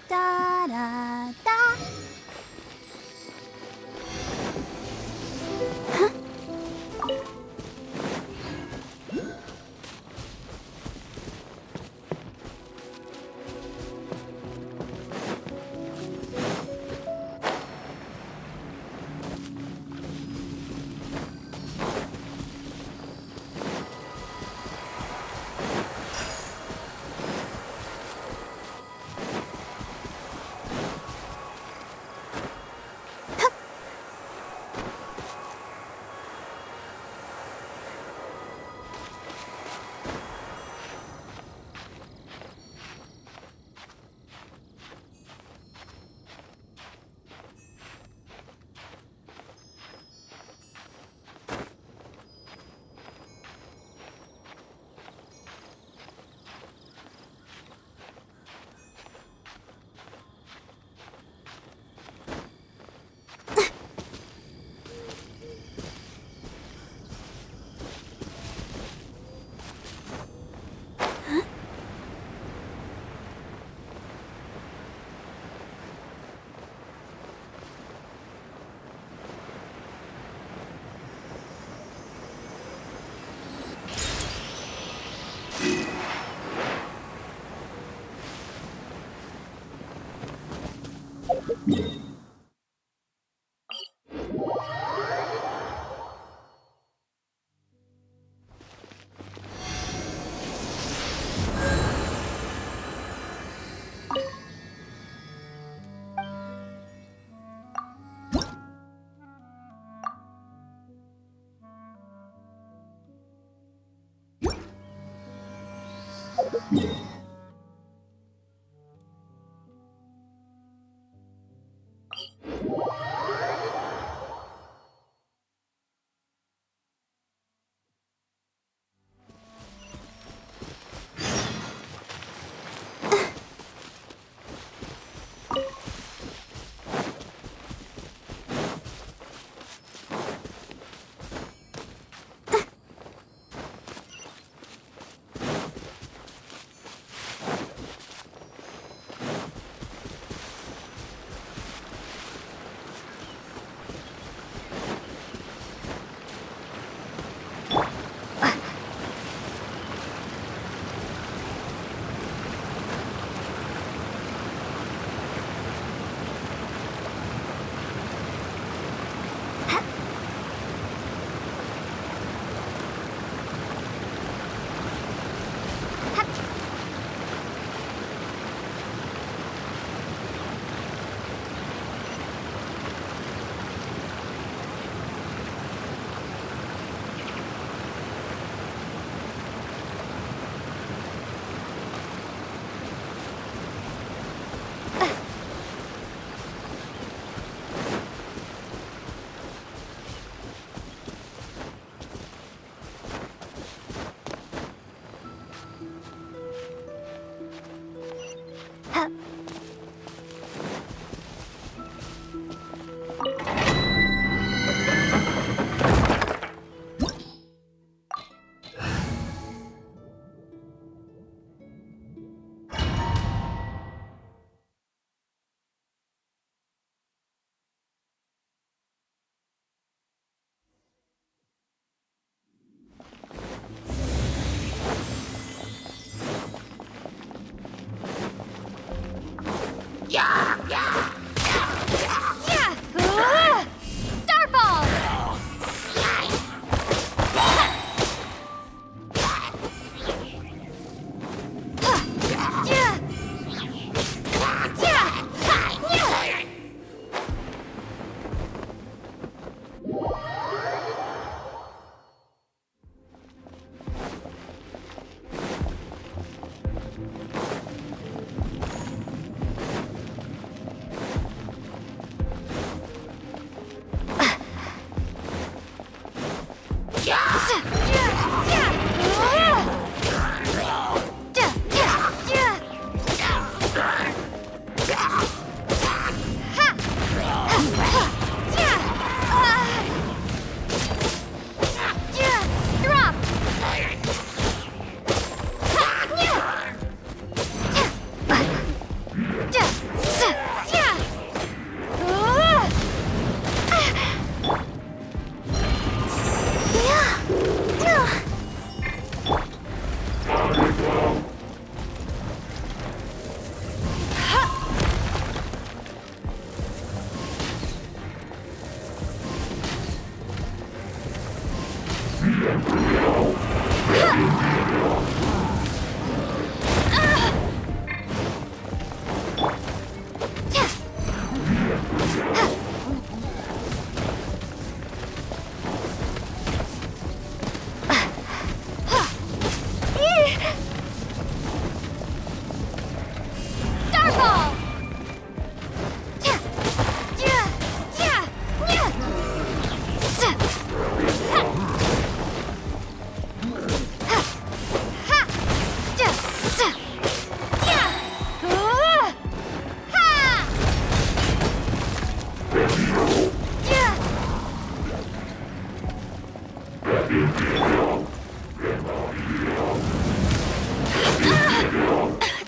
da da da.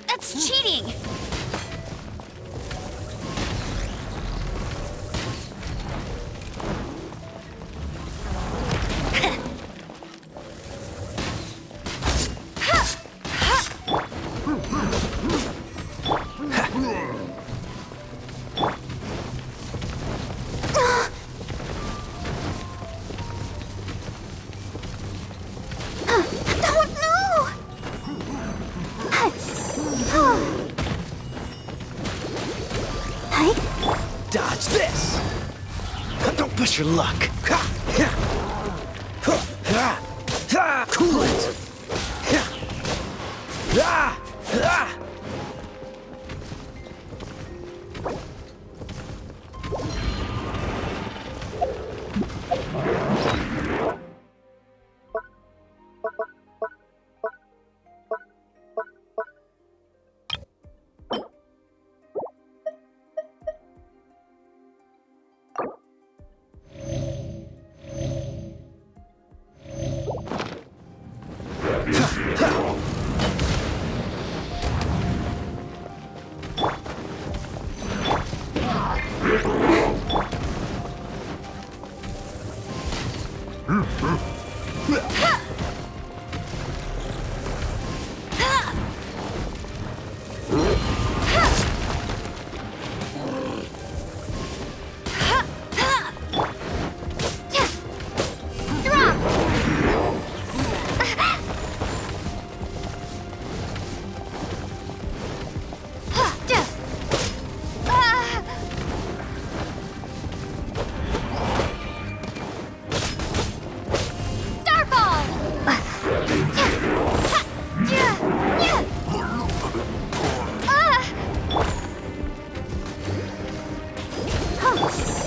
That's cheating! Dodge this! Don't push your luck! Cool it!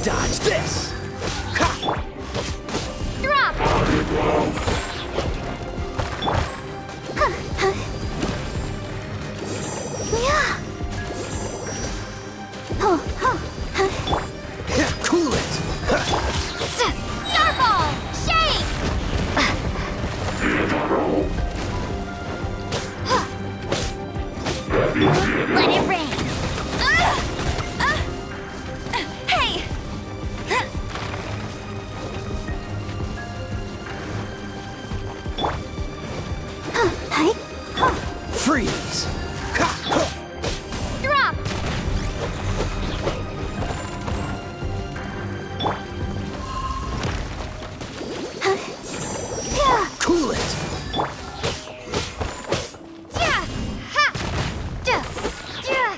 Dodge this! Drop! Cool it! Starball! Shake! Let it rain! Hey! Freeze! Drop! Cool it! Yeah! Ha! Yeah! Yeah!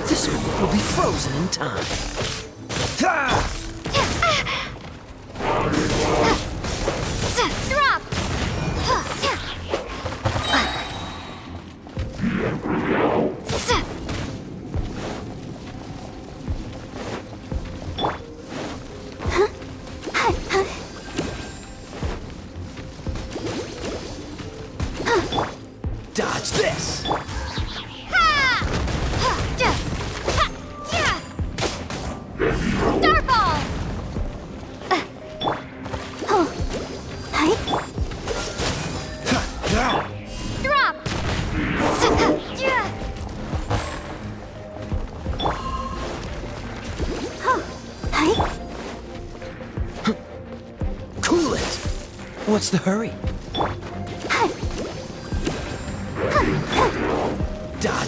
This one will be frozen in time. Drop! Dodge this! Starball! Drop! Cool it! What's the hurry?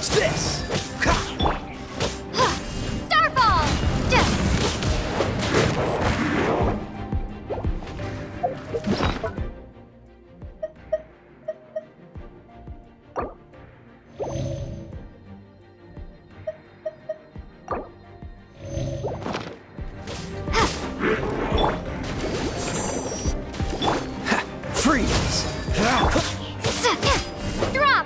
Dodge this! Ha! Starfall! Freeze! Drop!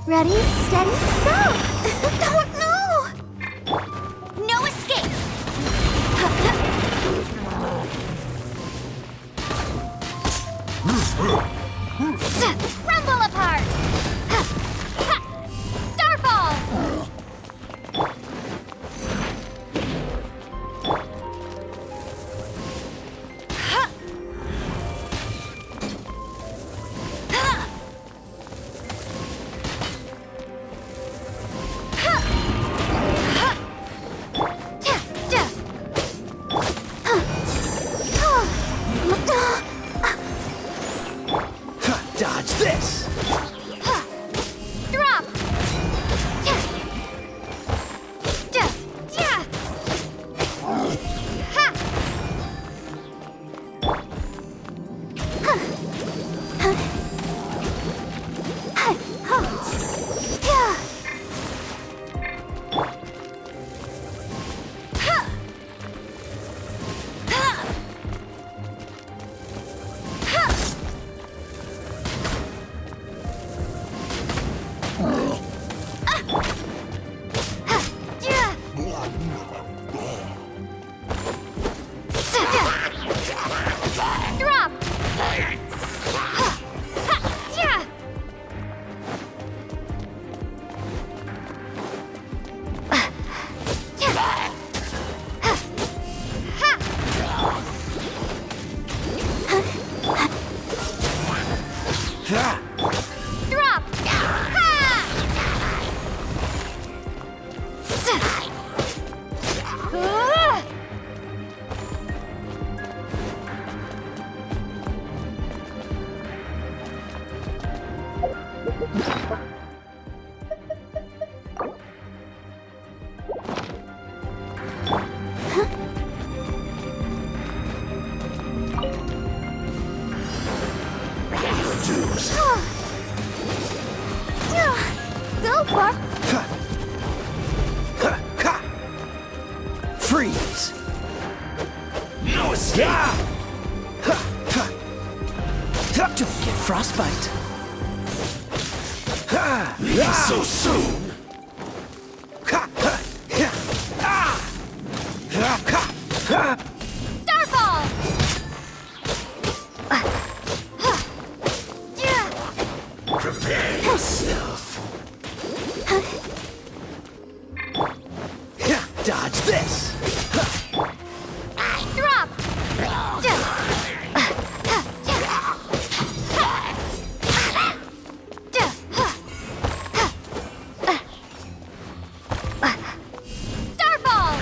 Ready, steady, go! Don't know! No escape! Rumble apart! Starfall! Dodge this! Drop! Drop! Ha! Drop! Go, Bark! Ha! Ha! Ha! Freeze! No escape! Ha! Ha! Ha! Don't get frostbite! Ha! Not so soon! Ha! Ha! Ha! Ah! Ha! Ha! Ha! Starfall! Prepare yourself! Dodge this! Drop! Starfall!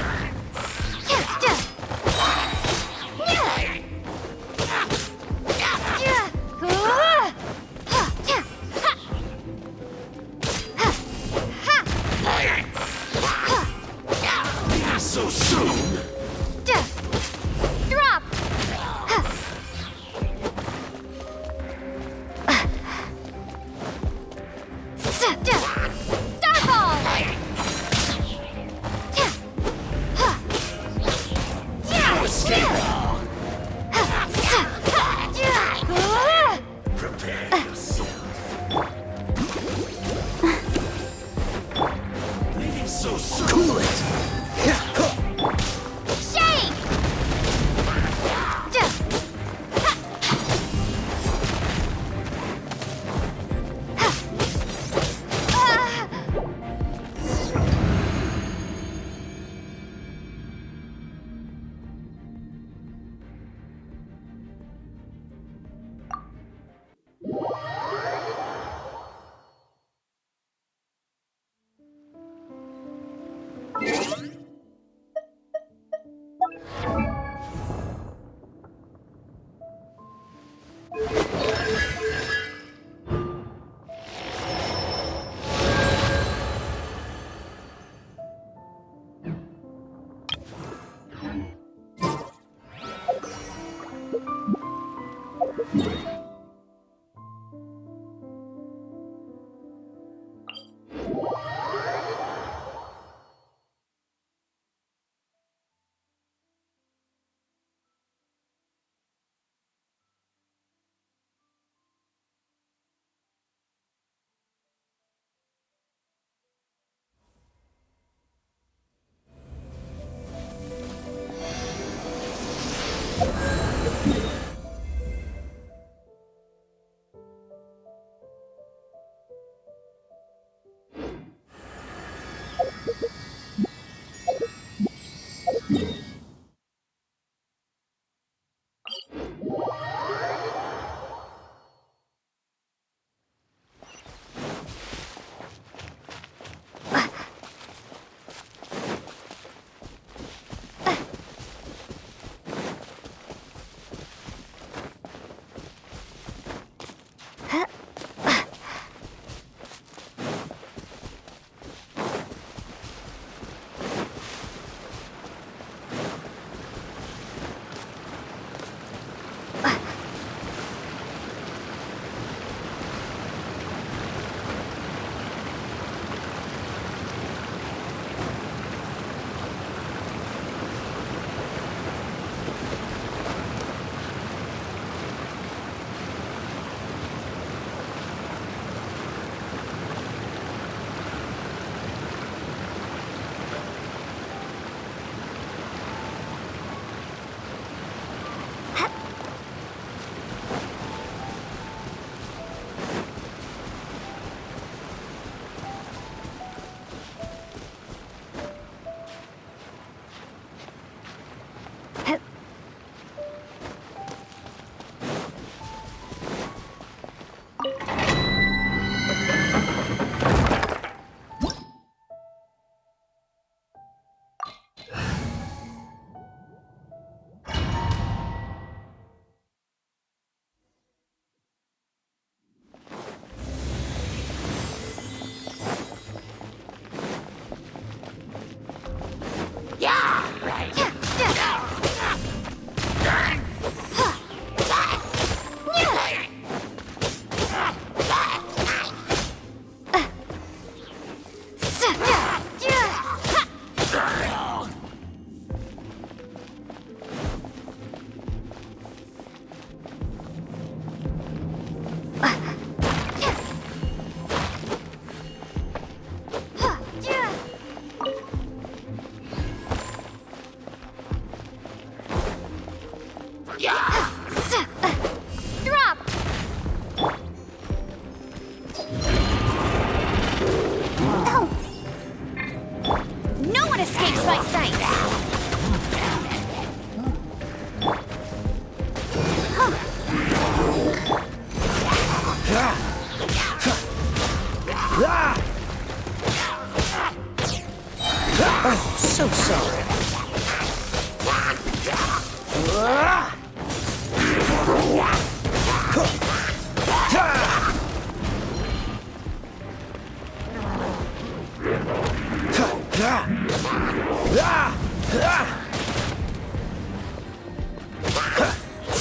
Oh, so sorry.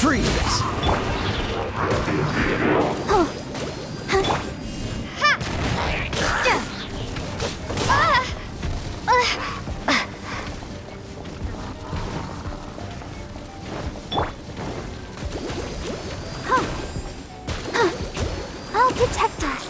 Freeze! I'll protect us.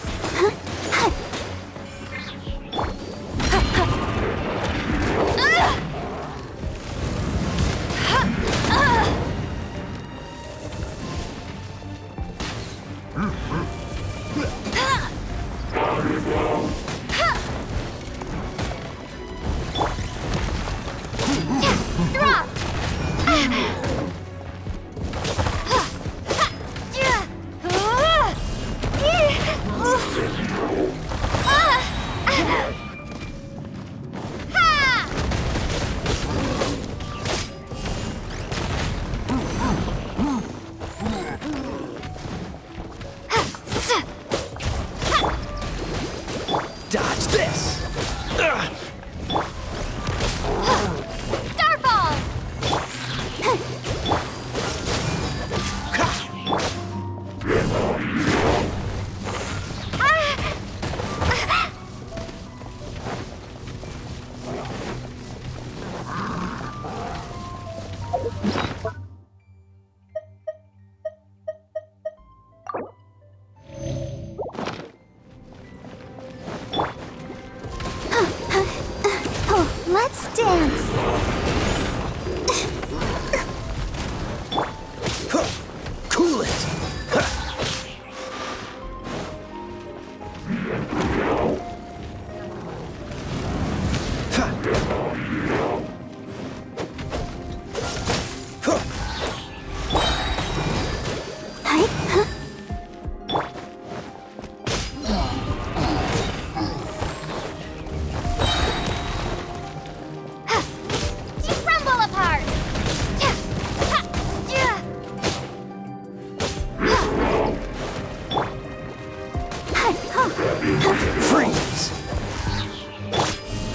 Drop! Oh, let's dance. Cool it! You crumble apart. Freeze!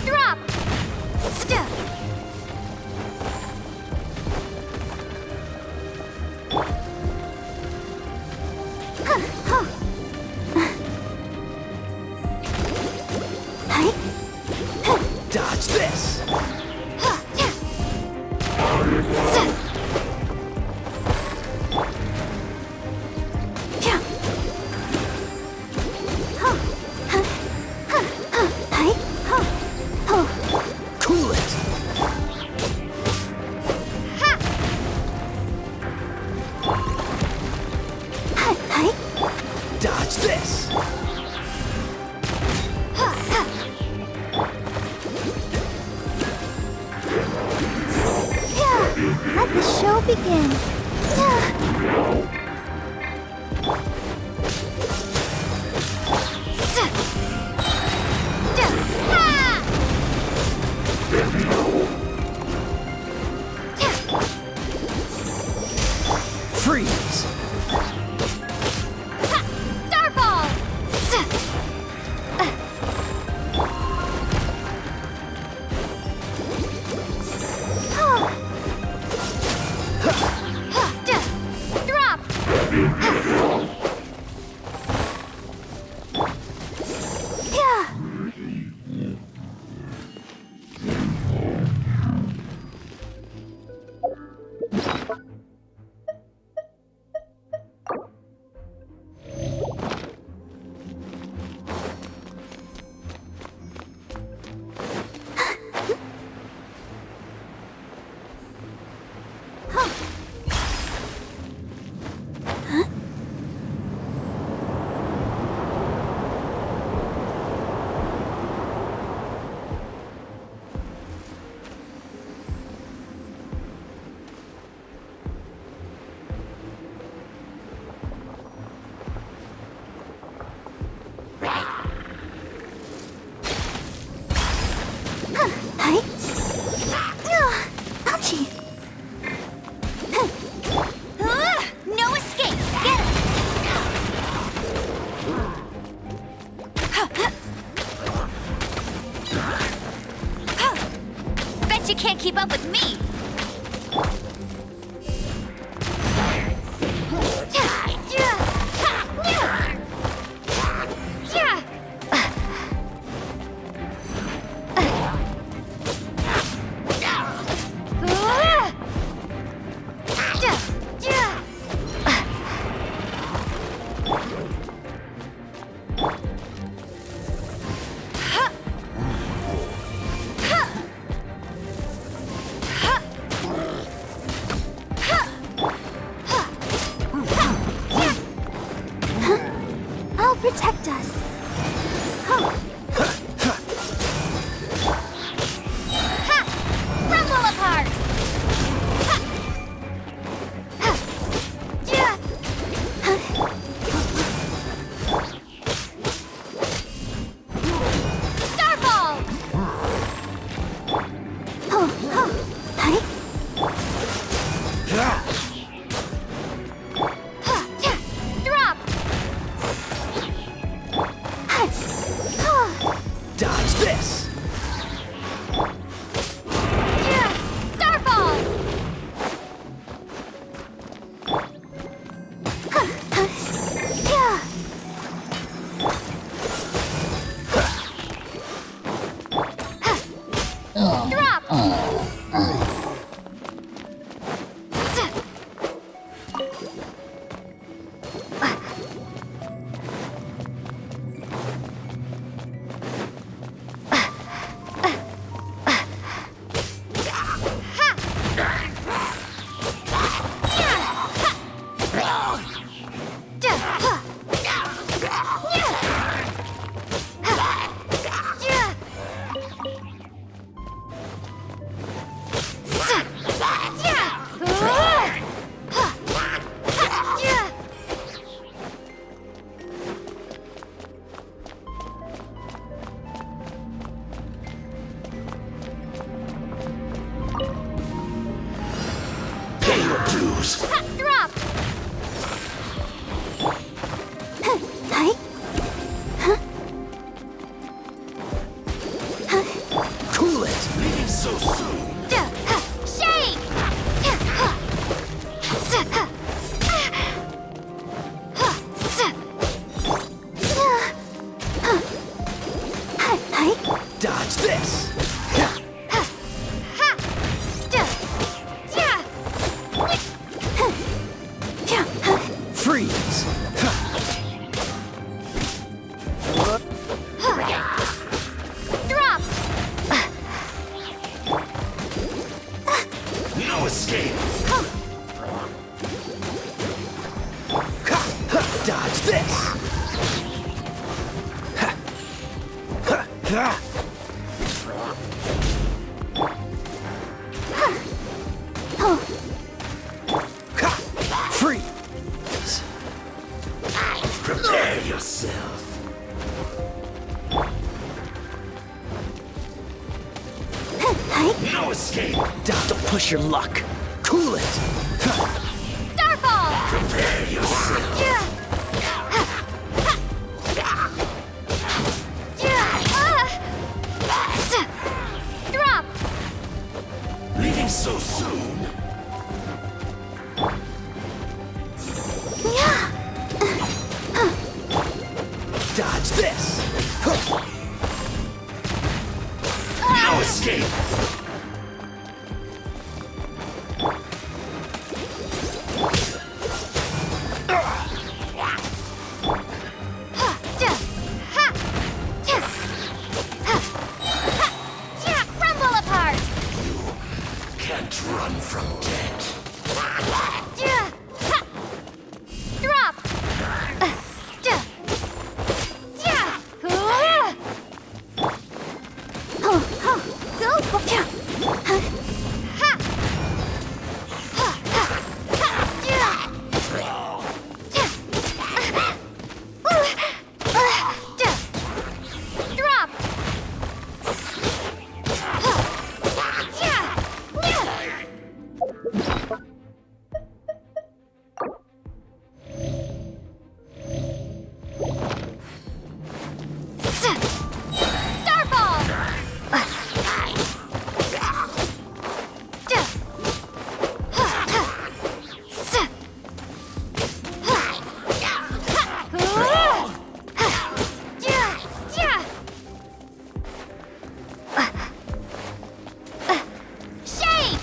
Drop. Dodge this! Cool it! Dodge this! Let the show begin. Freeze! Starfall! Drop! Ouchie! your dues. Ha, drop! Hi. Cool it. Leaving so soon. Shake! Dodge this. Freeze. Drop! No escape. Dodge this. Freeze. Prepare yourself. No escape. Don't push your luck. Cool it. Starfall! Prepare yourself. Drop! Leaving so soon. Dodge this. No escape. Crumble apart! Can't run from death. Drop! Drop! Starfall! Shake!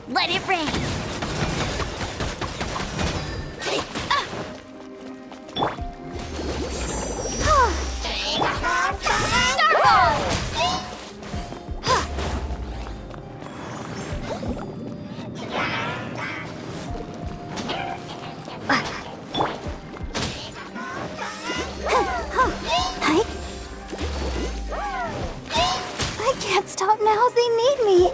Let it rain. I can't stop now. They need me.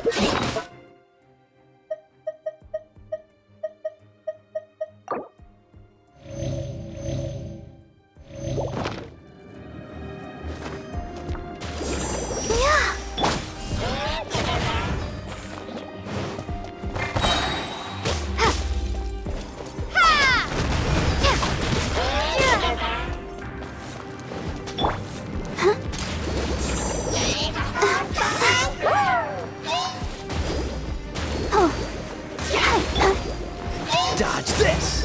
Dodge this!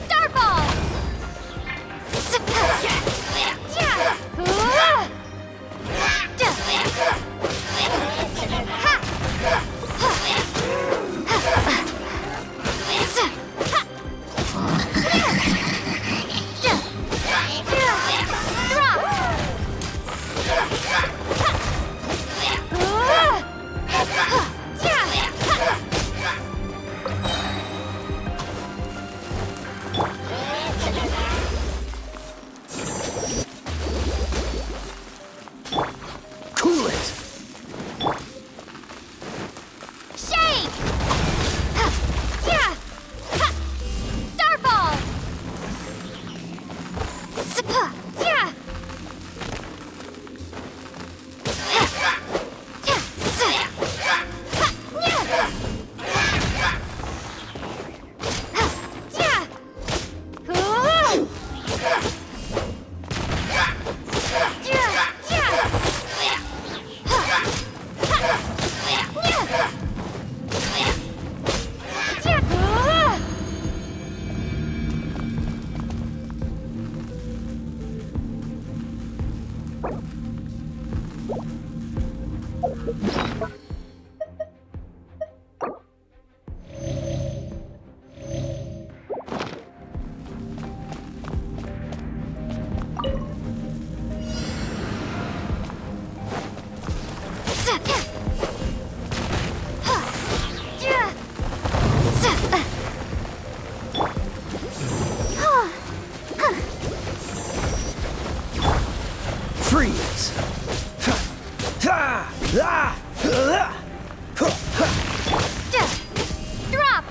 Starball! Cool it! Shake! Starball! Freeze! Drop!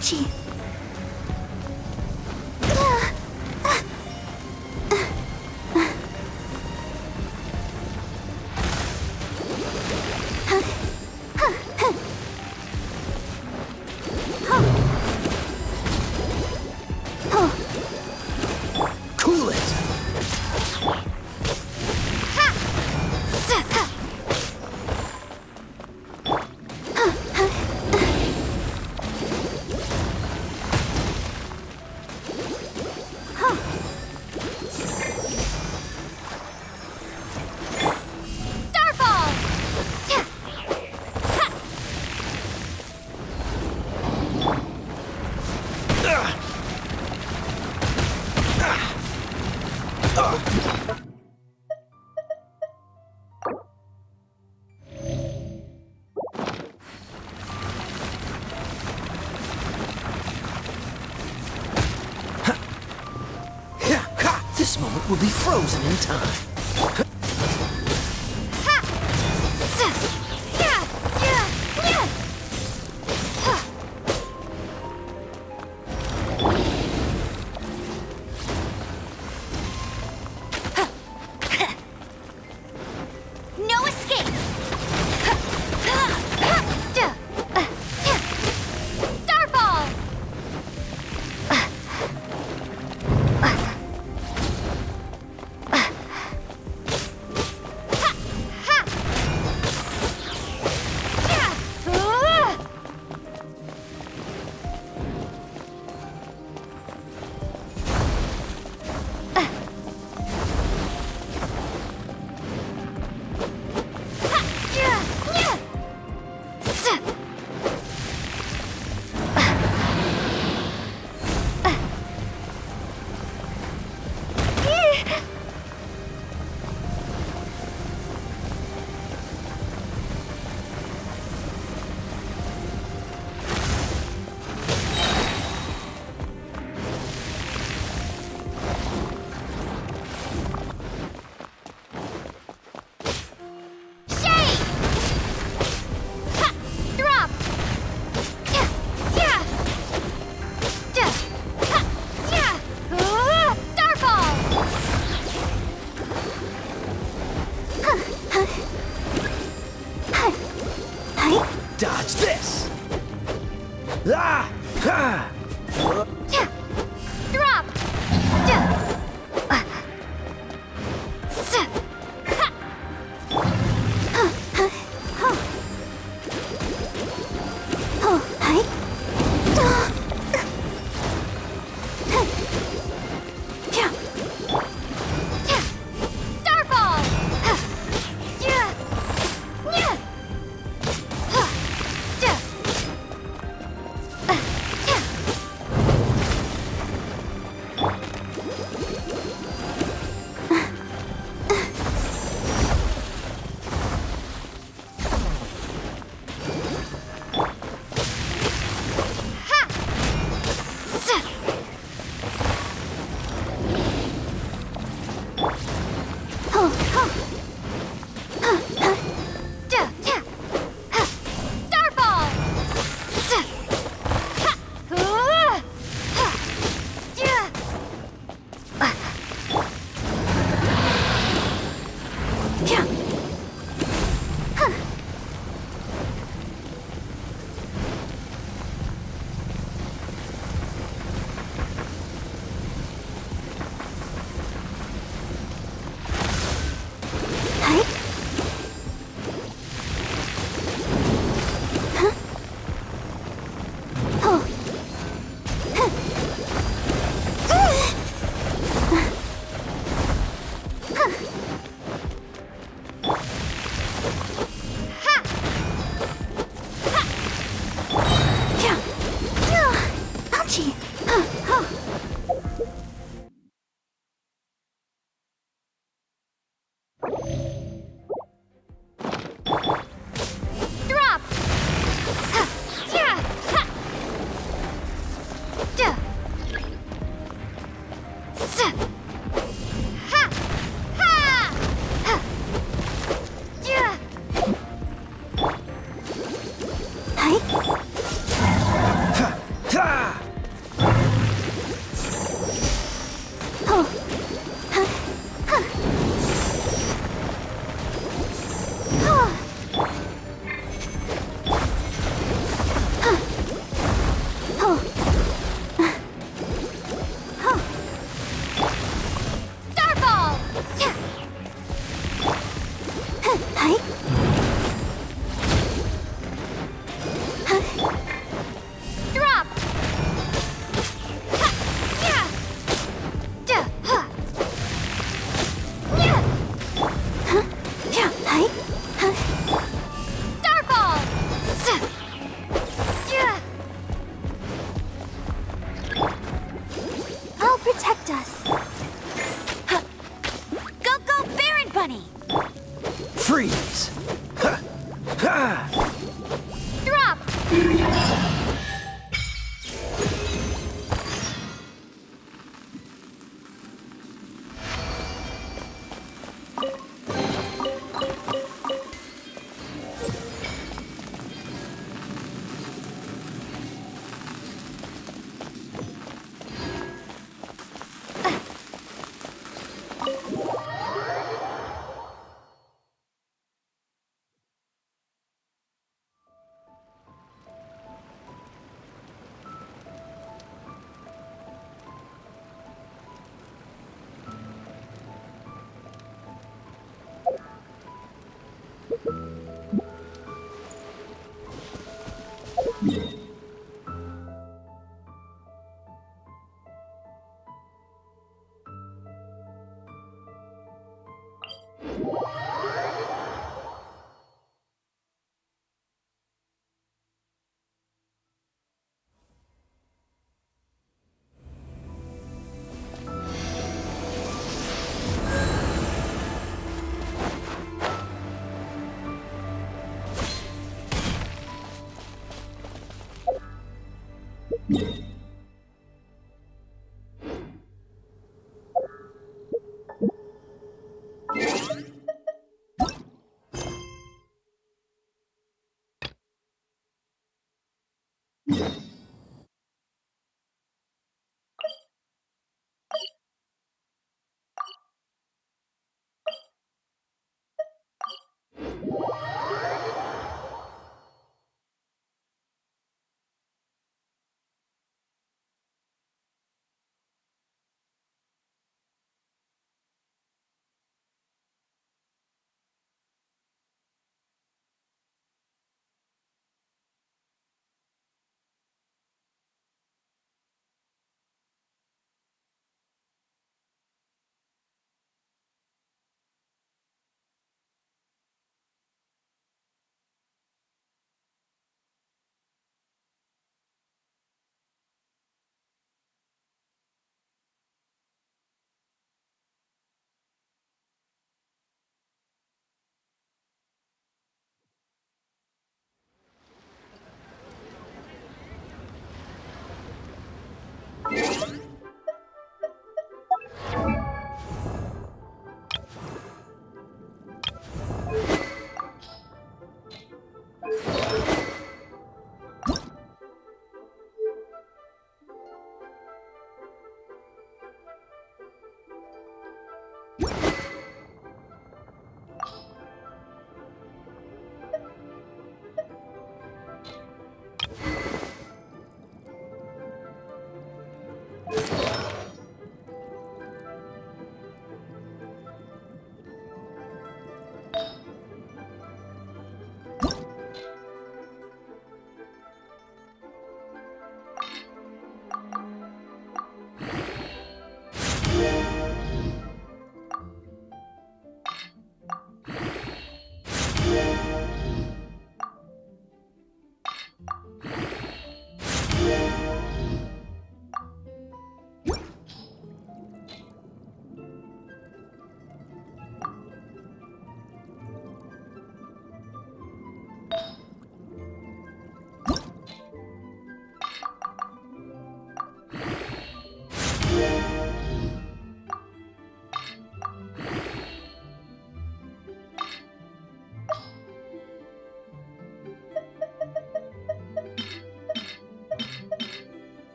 Ouchie. Cool it! This moment will be frozen in time. No escape! Starball! Dodge this! Ah! Ha! Drop! Starball! Freeze! Ha! Ha! Drop!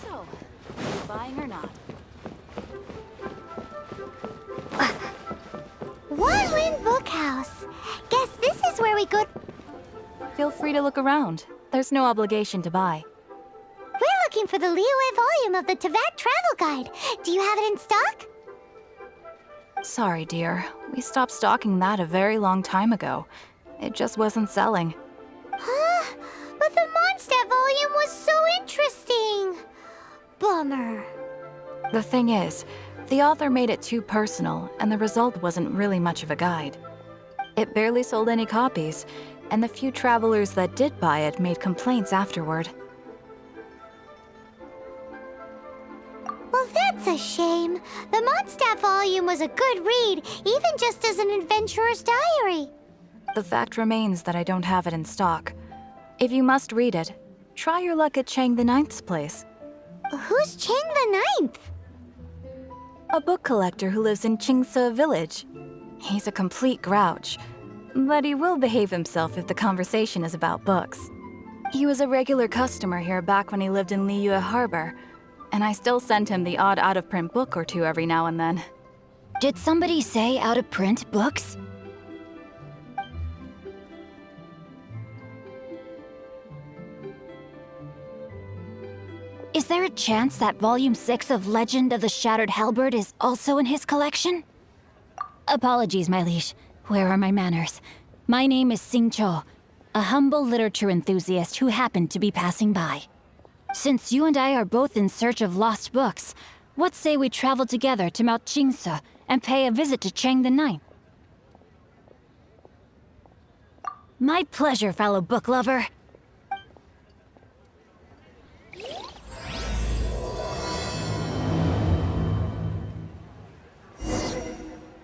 So, are you buying or not? One Win Bookhouse. Guess this is where we go. Feel free to look around. There's no obligation to buy. We're looking for the Liyue volume of the Teyvat Travel Guide. Do you have it in stock? Sorry, dear. We stopped stocking that a very long time ago. It just wasn't selling. Huh? But the Mondstadt volume was so interesting. Bummer. The thing is, the author made it too personal, and the result wasn't really much of a guide. It barely sold any copies, and the few travelers that did buy it made complaints afterward. Well, that's a shame. The Mondstadt volume was a good read, even just as an adventurer's diary. The fact remains that I don't have it in stock. If you must read it, try your luck at Chang the Ninth's place. Who's Chang the Ninth? A book collector who lives in Qingse village. He's a complete grouch, but he will behave himself if the conversation is about books. He was a regular customer here back when he lived in Liyue Harbor, and I still send him the odd out-of-print book or two every now and then. Did somebody say out-of-print books? Is there a chance that Volume 6 of Legend of the Shattered Halberd is also in his collection? Apologies, my liege. Where are my manners? My name is Sing Cho, a humble literature enthusiast who happened to be passing by. Since you and I are both in search of lost books, what say we travel together to Mount Qingse and pay a visit to Chang the Ninth? My pleasure, fellow book lover.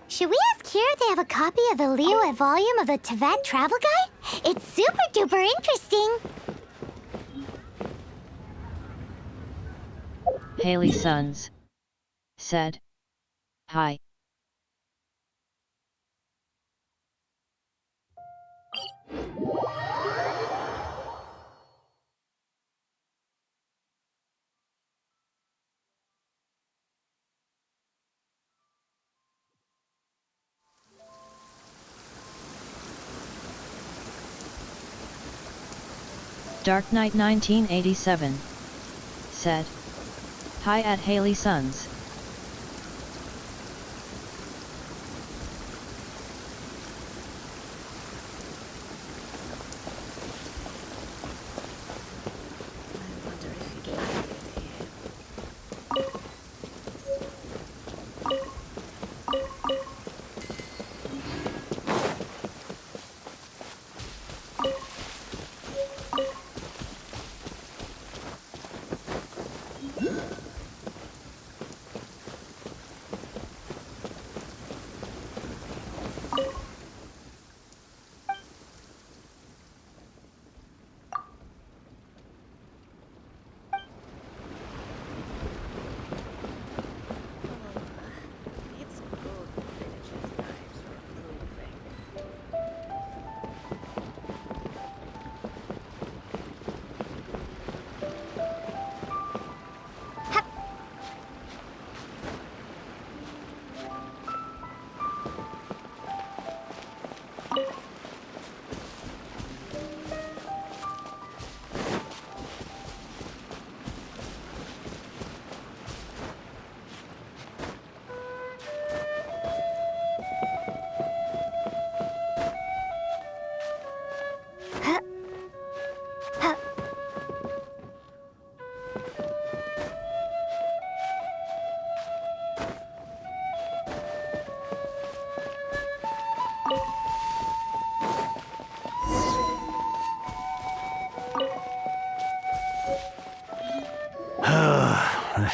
Should we ask here if they have a copy of the Liyue volume of the Teyvat Travel Guide? It's super duper interesting. Haley Sons said, "Hi." Dark Knight 1987 said, "Hi at Haley Sons."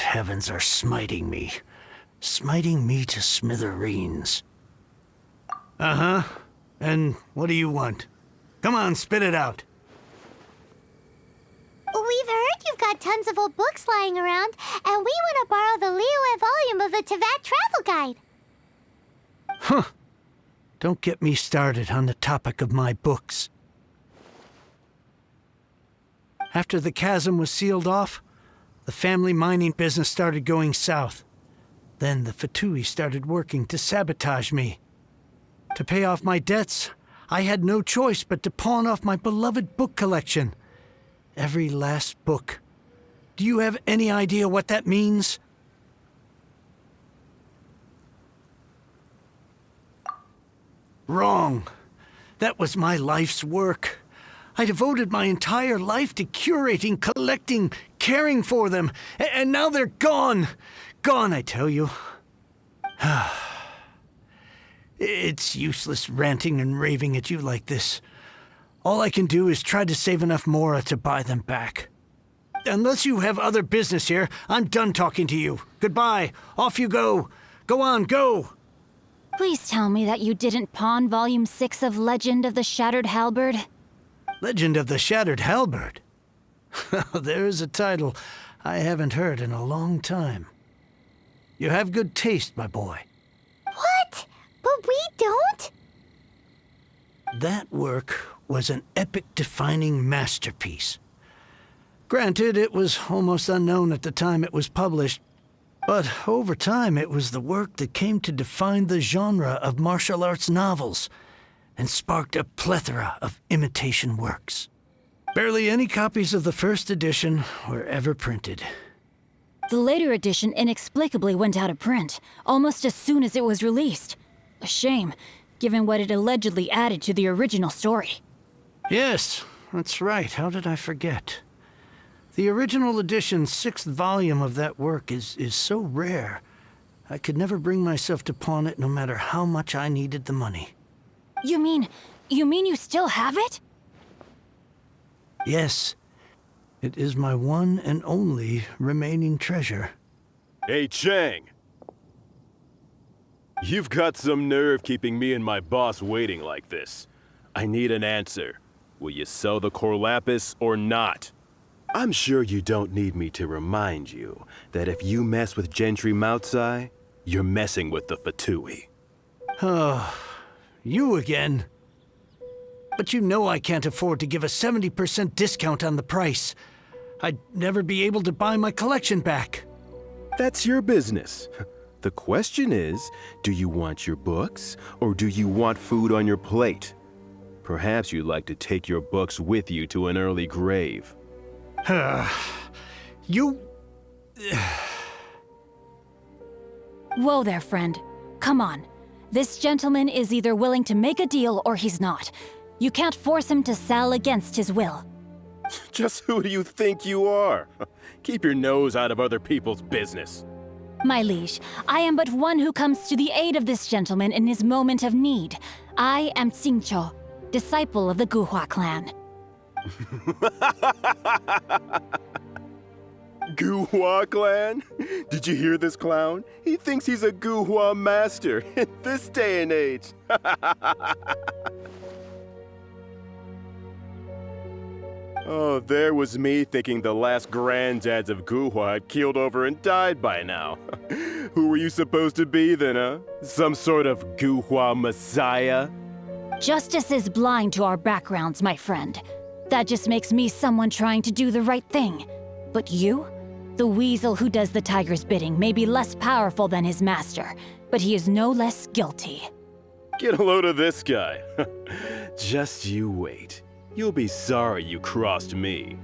heavens are smiting me. Smiting me to smithereens. Uh-huh. And what do you want? Come on, spit it out. We've heard you've got tons of old books lying around, and we want to borrow the Liyue volume of the Teyvat Travel Guide. Huh. Don't get me started on the topic of my books. After the chasm was sealed off, the family mining business started going south. Then the Fatui started working to sabotage me. To pay off my debts, I had no choice but to pawn off my beloved book collection. Every last book. Do you have any idea what that means? Wrong. That was my life's work. I devoted my entire life to curating, collecting, caring for them, and now they're gone. Gone, I tell you. It's useless ranting and raving at you like this. All I can do is try to save enough mora to buy them back. Unless you have other business here, I'm done talking to you. Goodbye. Off you go. Go on, go. Please tell me that you didn't pawn Volume 6 of Legend of the Shattered Halberd. Legend of the Shattered Halberd? There's a title I haven't heard in a long time. You have good taste, my boy. What? But we don't? That work was an epic-defining masterpiece. Granted, it was almost unknown at the time it was published, but over time it was the work that came to define the genre of martial arts novels and sparked a plethora of imitation works. Barely any copies of the first edition were ever printed. The later edition inexplicably went out of print, almost as soon as it was released. A shame, given what it allegedly added to the original story. Yes, that's right. How did I forget? The original edition's 6th volume of that work is so rare, I could never bring myself to pawn it no matter how much I needed the money. You mean you still have it? Yes. It is my one and only remaining treasure. Hey, Chang! You've got some nerve keeping me and my boss waiting like this. I need an answer. Will you sell the core lapis or not? I'm sure you don't need me to remind you that if you mess with Gentry Moutsai, you're messing with the Fatui. Oh, you again. But you know I can't afford to give a 70% discount on the price. I'd never be able to buy my collection back. That's your business. The question is, do you want your books, or do you want food on your plate? Perhaps you'd like to take your books with you to an early grave. You... Whoa there, friend. Come on. This gentleman is either willing to make a deal or he's not. You can't force him to sell against his will. Just who do you think you are? Keep your nose out of other people's business. My liege, I am but one who comes to the aid of this gentleman in his moment of need. I am Xingqiu, disciple of the Guhua clan. Guhua clan? Did you hear this clown? He thinks he's a Guhua master in this day and age. Oh, there was me thinking the last granddads of Guhua had keeled over and died by now. Who were you supposed to be then, huh? Some sort of Guhua messiah? Justice is blind to our backgrounds, my friend. That just makes me someone trying to do the right thing. But you? The weasel who does the tiger's bidding may be less powerful than his master, but he is no less guilty. Get a load of this guy. Just you wait. You'll be sorry you crossed me.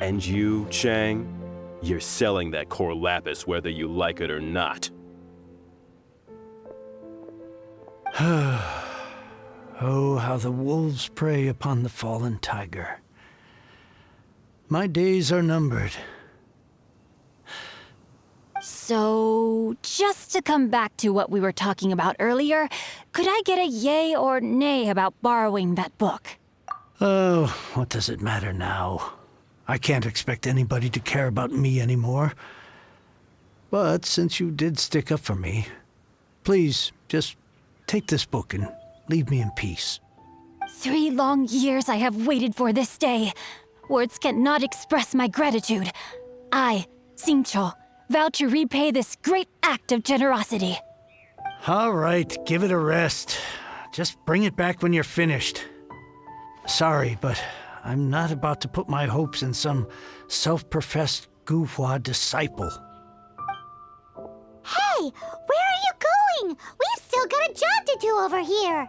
And you, Chang, you're selling that core lapis whether you like it or not. Oh, how the wolves prey upon the fallen tiger. My days are numbered. So, just to come back to what we were talking about earlier, could I get a yay or nay about borrowing that book? Oh, what does it matter now? I can't expect anybody to care about me anymore. But since you did stick up for me, please just take this book and leave me in peace. 3 long years I have waited for this day. Words cannot express my gratitude. I, Xingqiu, vow to repay this great act of generosity. All right, give it a rest. Just bring it back when you're finished. Sorry, but I'm not about to put my hopes in some self-professed Guhua disciple. Hey, where are you going? We've still got a job to do over here.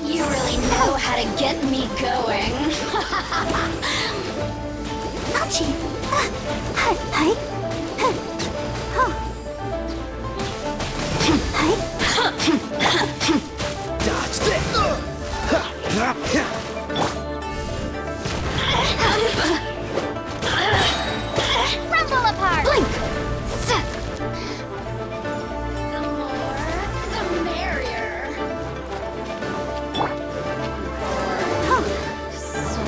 You really know how to get me going. Ouchie. Hi. Hi. Dodge this! Rumble apart. Blink! The more, the merrier. So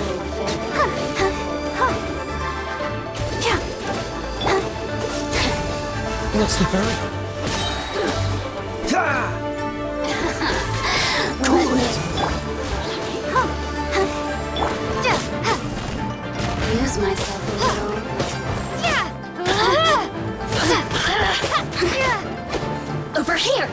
What's the hurry? Cool it! use myself a little. Over here!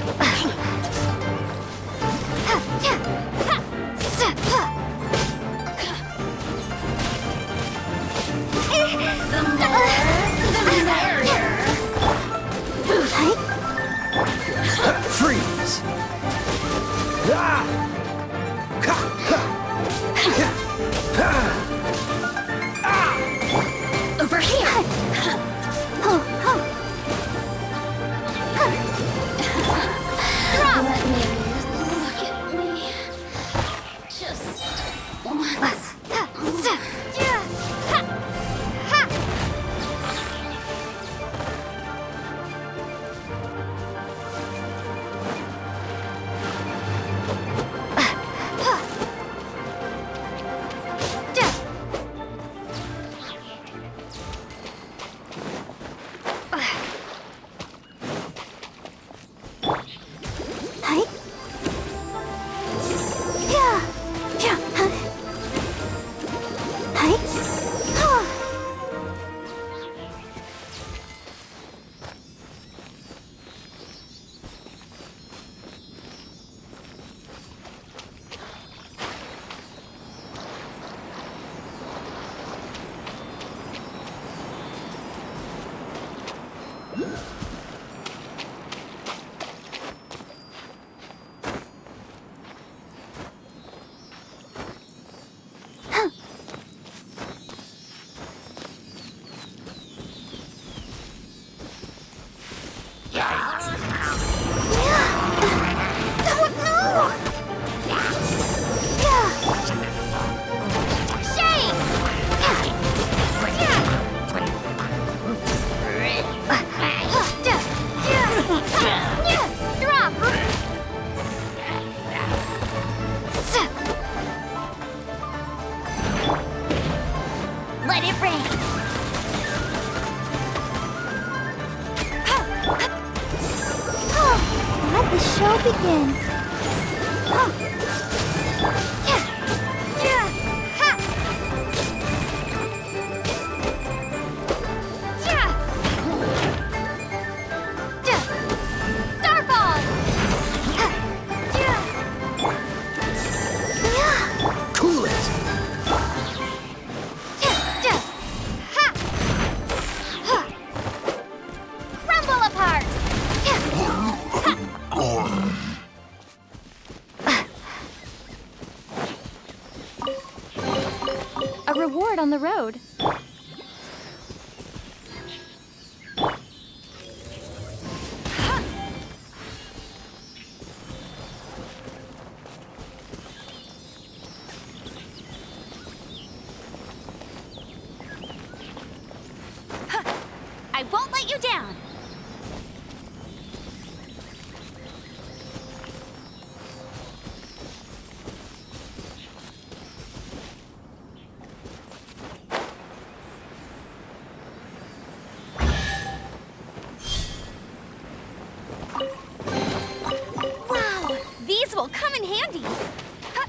The more, the merrier. Freeze! Ah! Ha! Ha! Over here! the show begins. Cool it! Crumble apart! A reward on the road. I won't let you down! Wow! These will come in handy! Huh.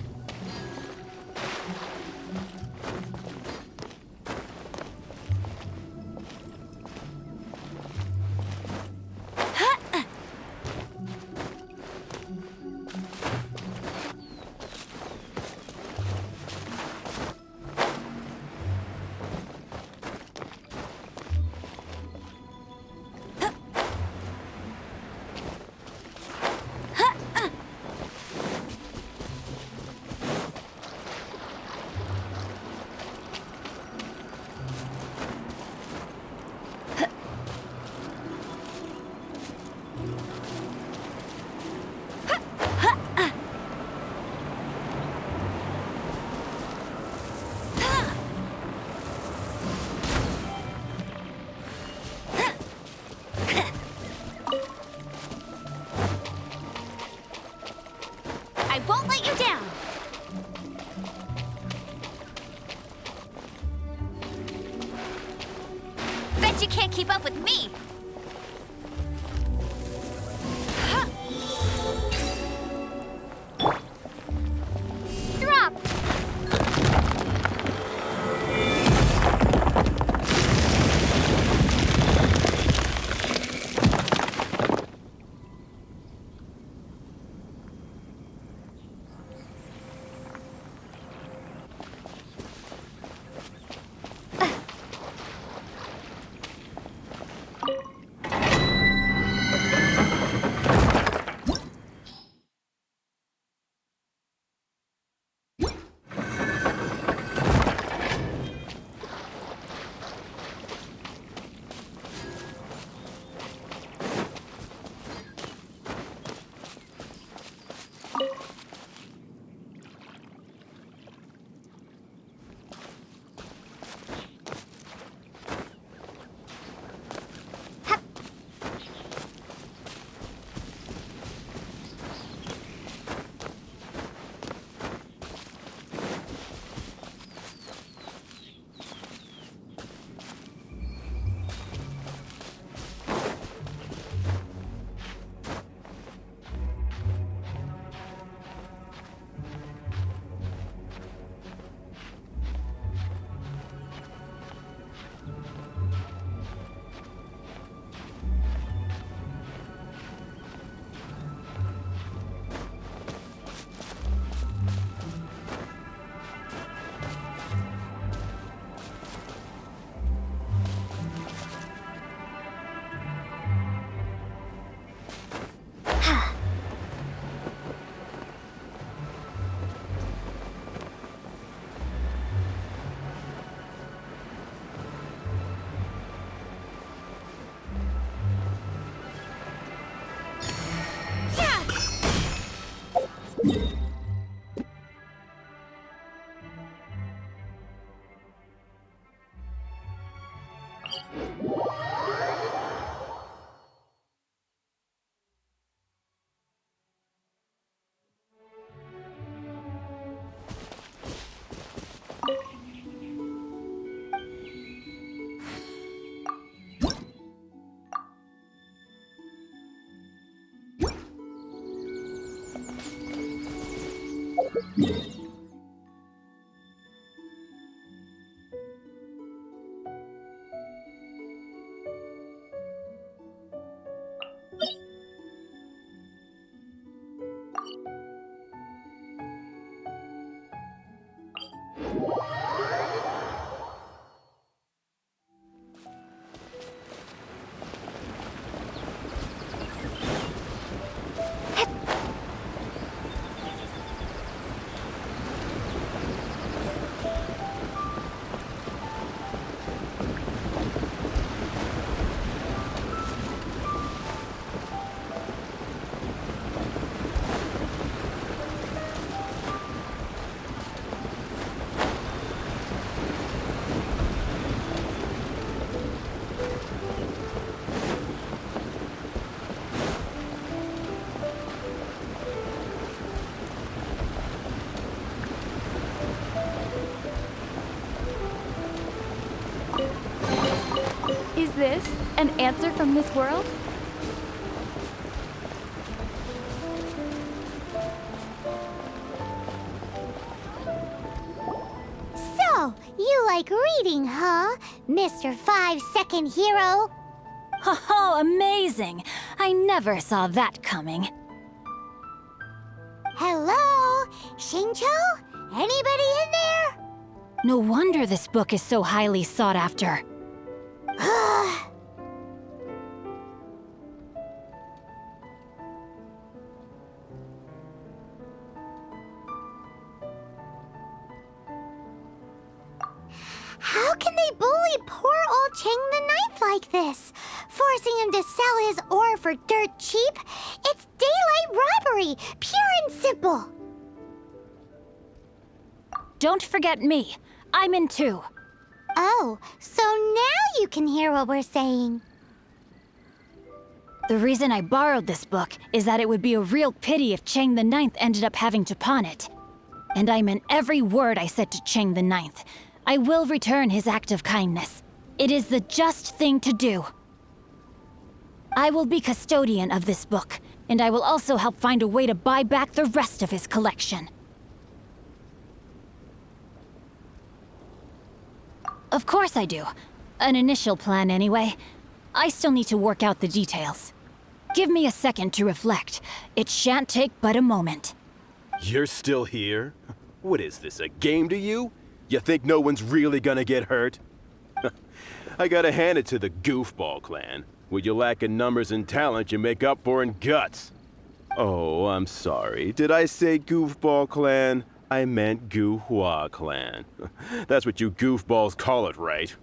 I won't let you down! Bet you can't keep up with me! Is this an answer from this world? So, you like reading, huh, Mr. 5-second hero? Oh, amazing! I never saw that coming. Hello? Shincho? Anybody in there? No wonder this book is so highly sought after. How can they bully poor old Chang the Ninth like this? Forcing him to sell his ore for dirt cheap? It's daylight robbery, pure and simple. Don't forget me. I'm in too. Oh, so now you can hear what we're saying. The reason I borrowed this book is that it would be a real pity if Chang the Ninth ended up having to pawn it. And I meant every word I said to Chang the Ninth. I will return his act of kindness. It is the just thing to do. I will be custodian of this book, and I will also help find a way to buy back the rest of his collection. Of course I do. An initial plan, anyway. I still need to work out the details. Give me a second to reflect. It shan't take but a moment. You're still here? What is this, a game to you? You think no one's really gonna get hurt? I gotta hand it to the Goofball clan. What you lack in numbers and talent, you make up for in guts. Oh, I'm sorry. Did I say Goofball clan? I meant Gu-Hua clan. That's what you goofballs call it, right?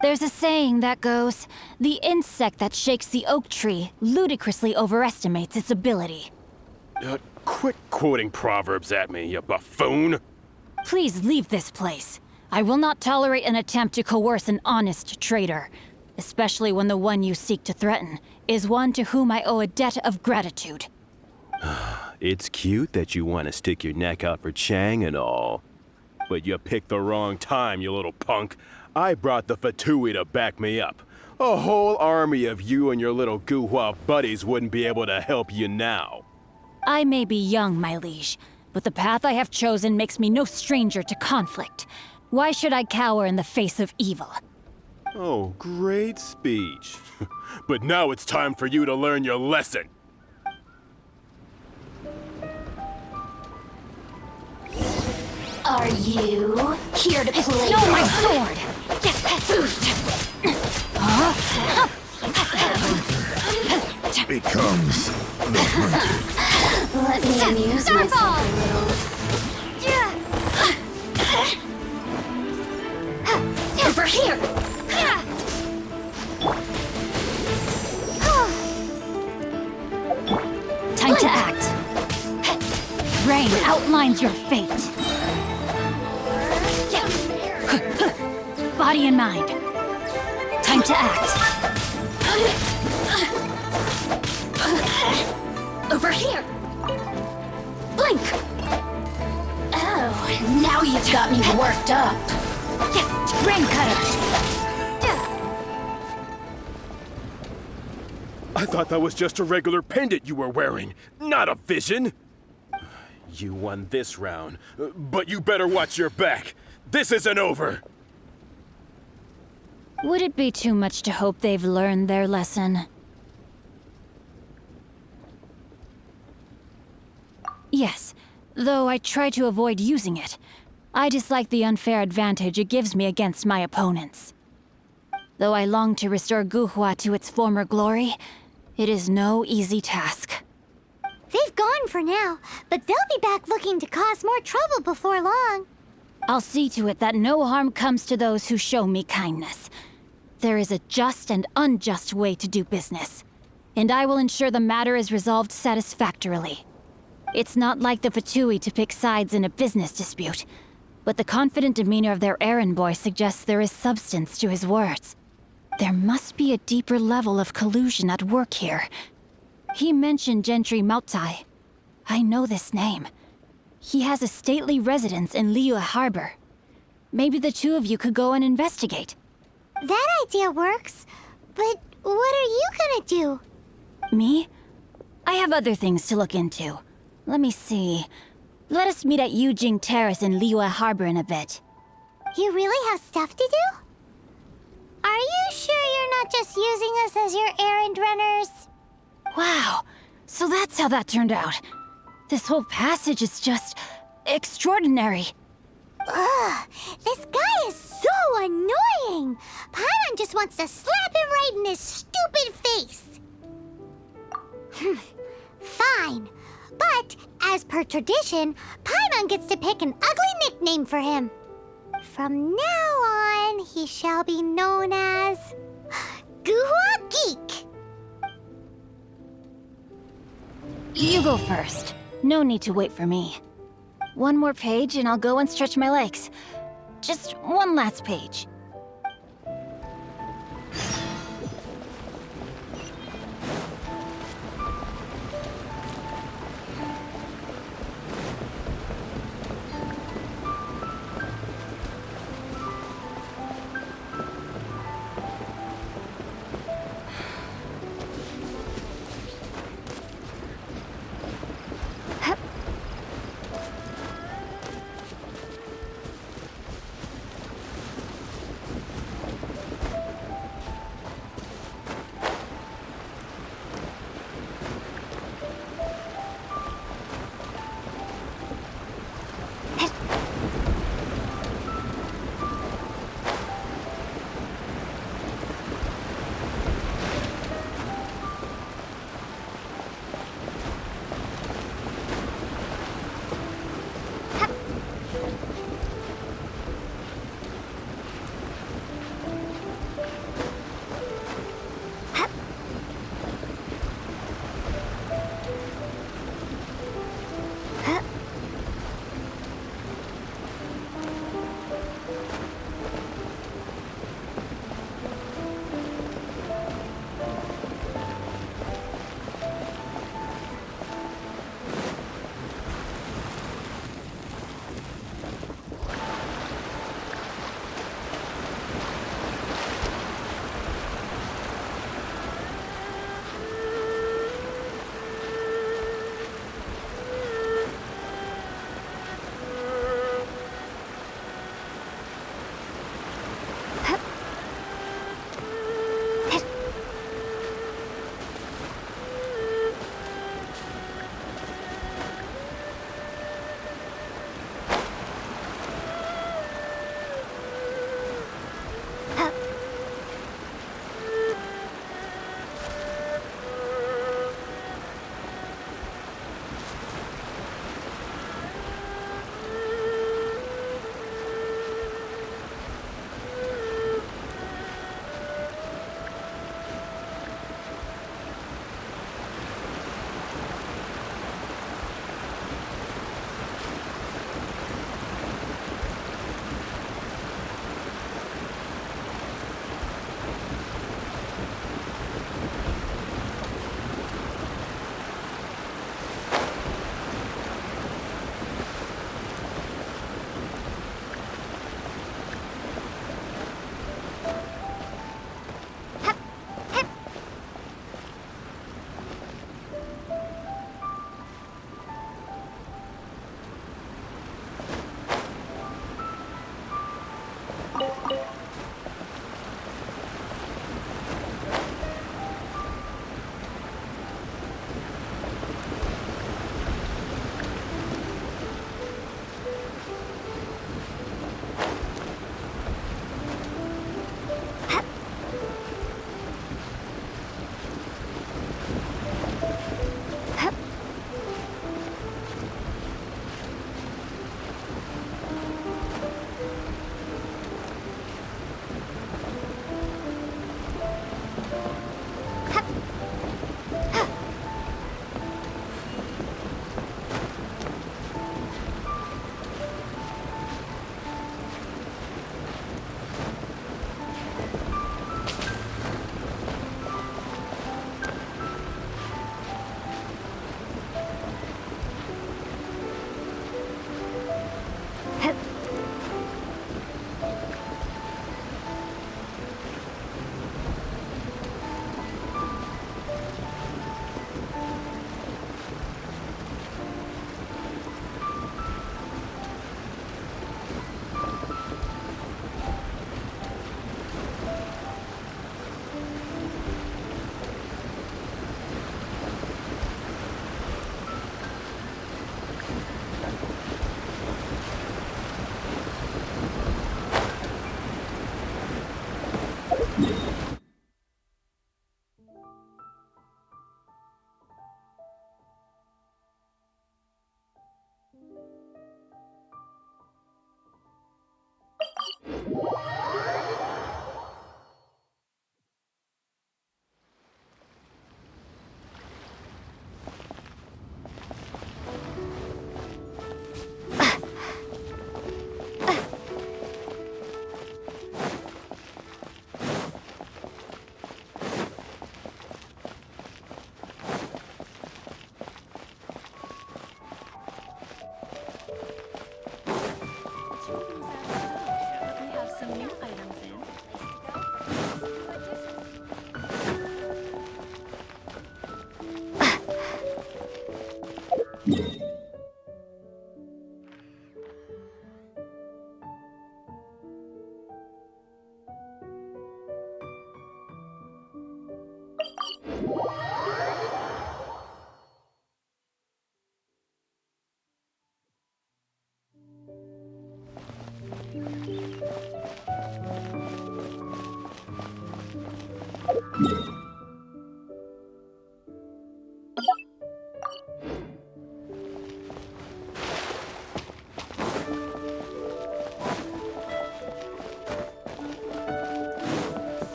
There's a saying that goes, the insect that shakes the oak tree ludicrously overestimates its ability. Quit quoting proverbs at me, you buffoon! Please leave this place. I will not tolerate an attempt to coerce an honest trader, especially when the one you seek to threaten is one to whom I owe a debt of gratitude. It's cute that you want to stick your neck out for Chang and all. But you picked the wrong time, you little punk. I brought the Fatui to back me up. A whole army of you and your little Gu-Hua buddies wouldn't be able to help you now. I may be young, my liege, but the path I have chosen makes me no stranger to conflict. Why should I cower in the face of evil? Oh, great speech. But now it's time for you to learn your lesson. Are you here to play? No, my sword! Becomes the hunted. Let me amuse myself a little. Over here! Time to act. Rain outlines your fate. Body and mind. Time to act. Over here! Blink! Oh, now you've got me worked up. Rain cutter. I thought that was just a regular pendant you were wearing, not a vision. You won this round, but you better watch your back. This isn't over. Would it be too much to hope they've learned their lesson? Yes, though I try to avoid using it. I dislike the unfair advantage it gives me against my opponents. Though I long to restore Guhua to its former glory, it is no easy task. They've gone for now, but they'll be back looking to cause more trouble before long. I'll see to it that no harm comes to those who show me kindness. There is a just and unjust way to do business, and I will ensure the matter is resolved satisfactorily. It's not like the Fatui to pick sides in a business dispute, but the confident demeanor of their errand boy suggests there is substance to his words. There must be a deeper level of collusion at work here. He mentioned Gentry Mautai. I know this name. He has a stately residence in Liyue Harbor. Maybe the two of you could go and investigate. That idea works, but what are you gonna do? Me? I have other things to look into. Let me see. Let us meet at Yujing Terrace in Liyue Harbor in a bit. You really have stuff to do? Are you sure you're not just using us as your errand runners? Wow, so that's how that turned out. This whole passage is just extraordinary. Ugh, this guy is so annoying! Paimon just wants to slap him right in his stupid face! Fine. But, as per tradition, Paimon gets to pick an ugly nickname for him. From now on, he shall be known as... Guhua Geek! You go first. No need to wait for me. One more page and I'll go and stretch my legs. Just one last page.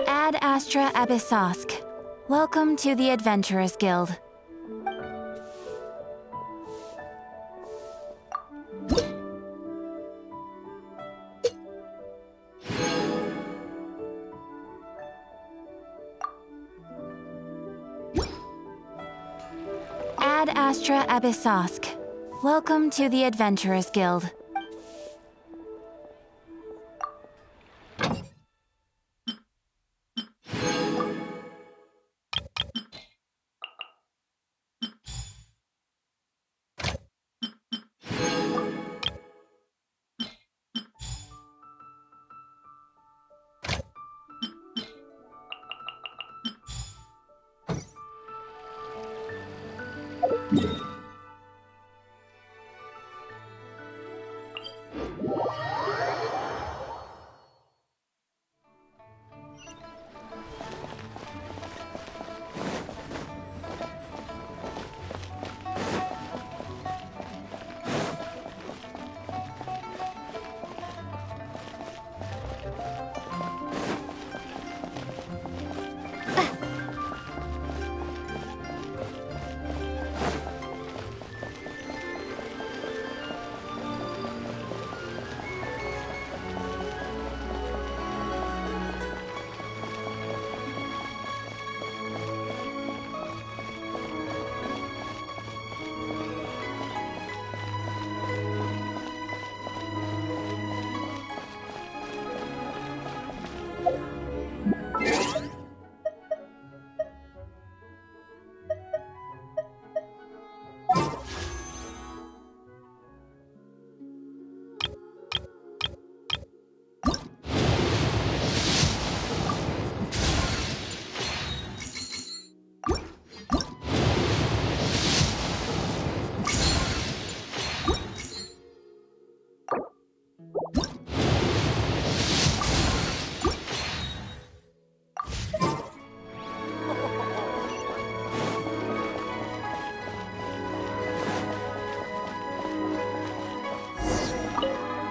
Ad Astra Abyssosk. Welcome to the Adventurers Guild. Ad Astra Abyssosk. Welcome to the Adventurers Guild.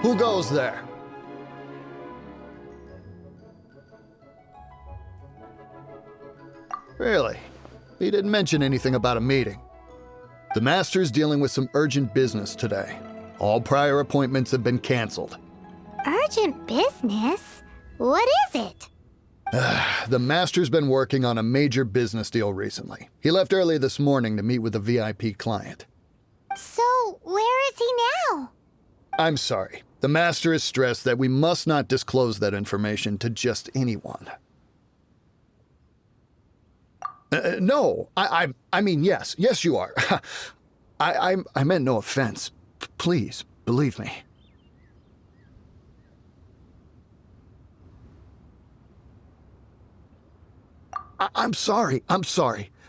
Who goes there? Really? He didn't mention anything about a meeting. The Master's dealing with some urgent business today. All prior appointments have been canceled. Urgent business? What is it? The Master's been working on a major business deal recently. He left early this morning to meet with a VIP client. So, where is he now? I'm sorry. The Master has stressed that we must not disclose that information to just anyone. No, I mean, yes. Yes, you are. I meant no offense. Please, believe me. I'm sorry.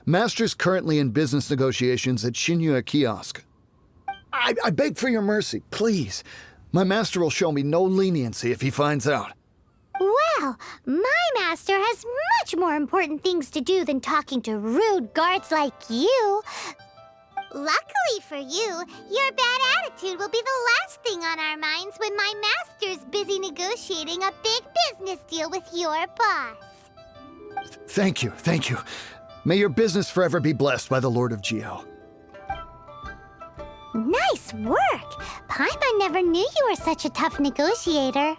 Master's currently in business negotiations at Shinya Kiosk. I beg for your mercy, please. My master will show me no leniency if he finds out. Well, my master has much more important things to do than talking to rude guards like you. Luckily for you, your bad attitude will be the last thing on our minds when my master's busy negotiating a big business deal with your boss. Thank you. May your business forever be blessed by the Lord of Geo. Nice work! Paimon never knew you were such a tough negotiator.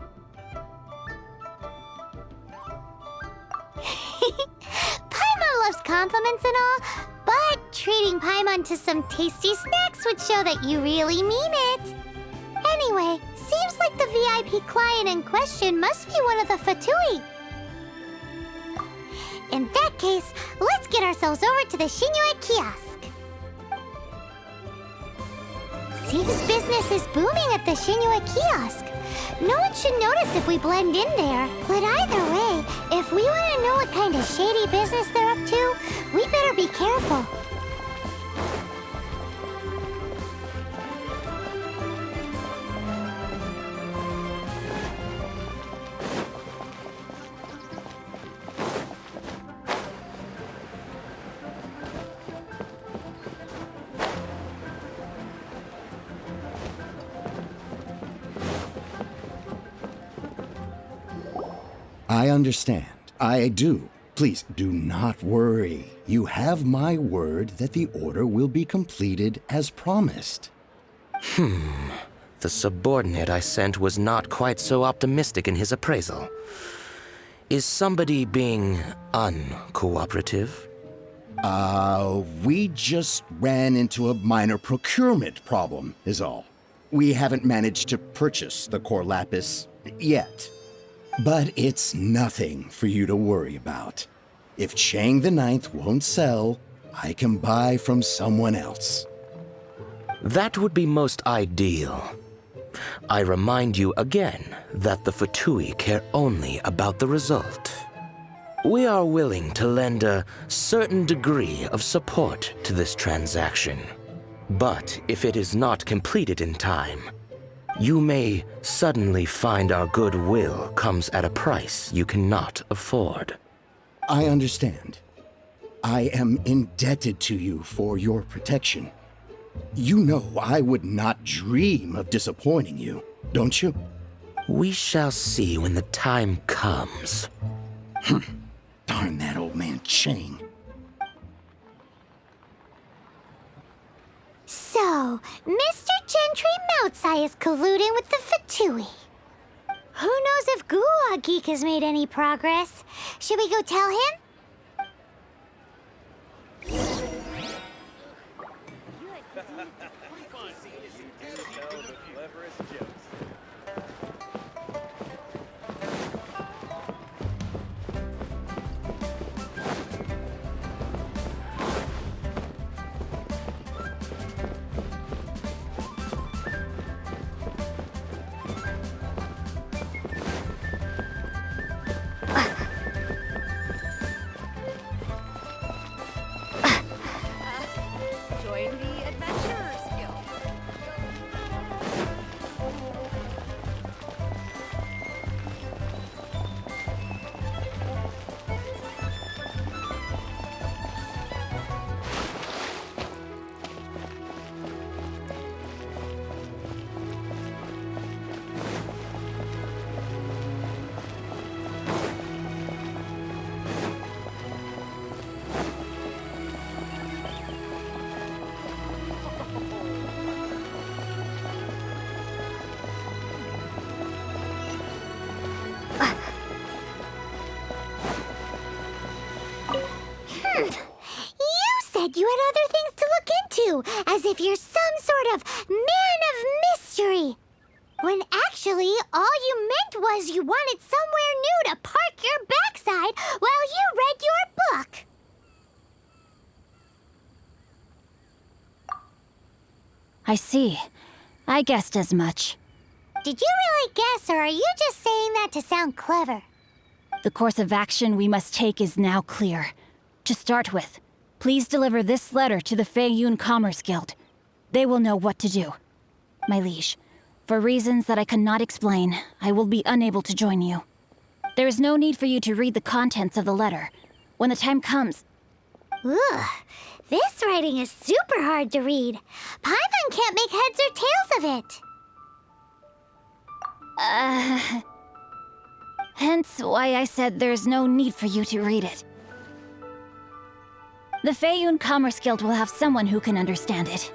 Paimon loves compliments and all, but treating Paimon to some tasty snacks would show that you really mean it. Anyway, seems like the VIP client in question must be one of the Fatui. In that case, let's get ourselves over to the Shinya Kiosk. Seems business is booming at the Shinua kiosk. No one should notice if we blend in there. But either way, if we want to know what kind of shady business they're up to, we better be careful. I understand. I do. Please do not worry. You have my word that the order will be completed as promised. The subordinate I sent was not quite so optimistic in his appraisal. Is somebody being uncooperative? We just ran into a minor procurement problem, is all. We haven't managed to purchase the core lapis yet. But it's nothing for you to worry about. If Chang the Ninth won't sell, I can buy from someone else. That would be most ideal. I remind you again that the Fatui care only about the result. We are willing to lend a certain degree of support to this transaction. But if it is not completed in time, you may suddenly find our goodwill comes at a price you cannot afford. I understand. I am indebted to you for your protection. You know I would not dream of disappointing you, don't you? We shall see when the time comes. Darn that old man Chang. So, Mr. Gentry Moutsai is colluding with the Fatui. Who knows if Gulag Geek has made any progress? Should we go tell him? Join the Adventurers Guild. You had other things to look into, as if you're some sort of man of mystery. When actually, all you meant was you wanted somewhere new to park your backside while you read your book. I see. I guessed as much. Did you really guess, or are you just saying that to sound clever? The course of action we must take is now clear. To start with, please deliver this letter to the Feiyun Commerce Guild. They will know what to do. My liege, for reasons that I cannot explain, I will be unable to join you. There is no need for you to read the contents of the letter. When the time comes... Ugh, this writing is super hard to read. Paimon can't make heads or tails of it. Hence why I said there's no need for you to read it. The Feiyun Commerce Guild will have someone who can understand it.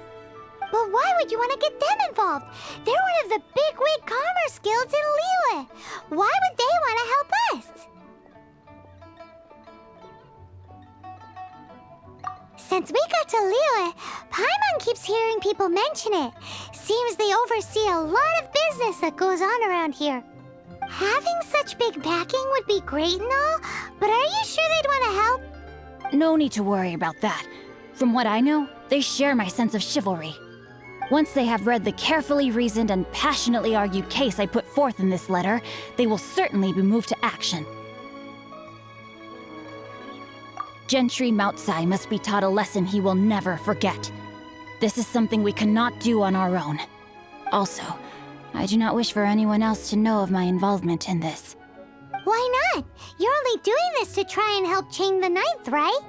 But why would you want to get them involved? They're one of the bigwig commerce guilds in Liyue. Why would they want to help us? Since we got to Liyue, Paimon keeps hearing people mention it. Seems they oversee a lot of business that goes on around here. Having such big backing would be great and all, but are you sure they'd want to help? No need to worry about that. From what I know, they share my sense of chivalry. Once they have read the carefully reasoned and passionately argued case I put forth in this letter, they will certainly be moved to action. Gentry Moutsai must be taught a lesson he will never forget. This is something we cannot do on our own. Also, I do not wish for anyone else to know of my involvement in this. Why not? You're only doing this to try and help Chang the Ninth, right?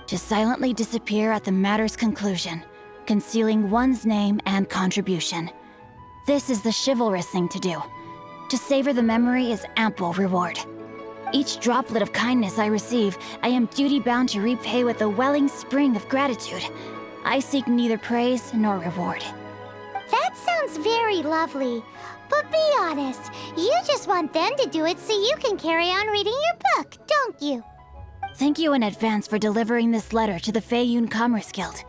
To silently disappear at the matter's conclusion, concealing one's name and contribution. This is the chivalrous thing to do. To savor the memory is ample reward. Each droplet of kindness I receive, I am duty-bound to repay with a welling spring of gratitude. I seek neither praise nor reward. That sounds very lovely. But be honest, you just want them to do it so you can carry on reading your book, don't you? Thank you in advance for delivering this letter to the Feiyun Commerce Guild.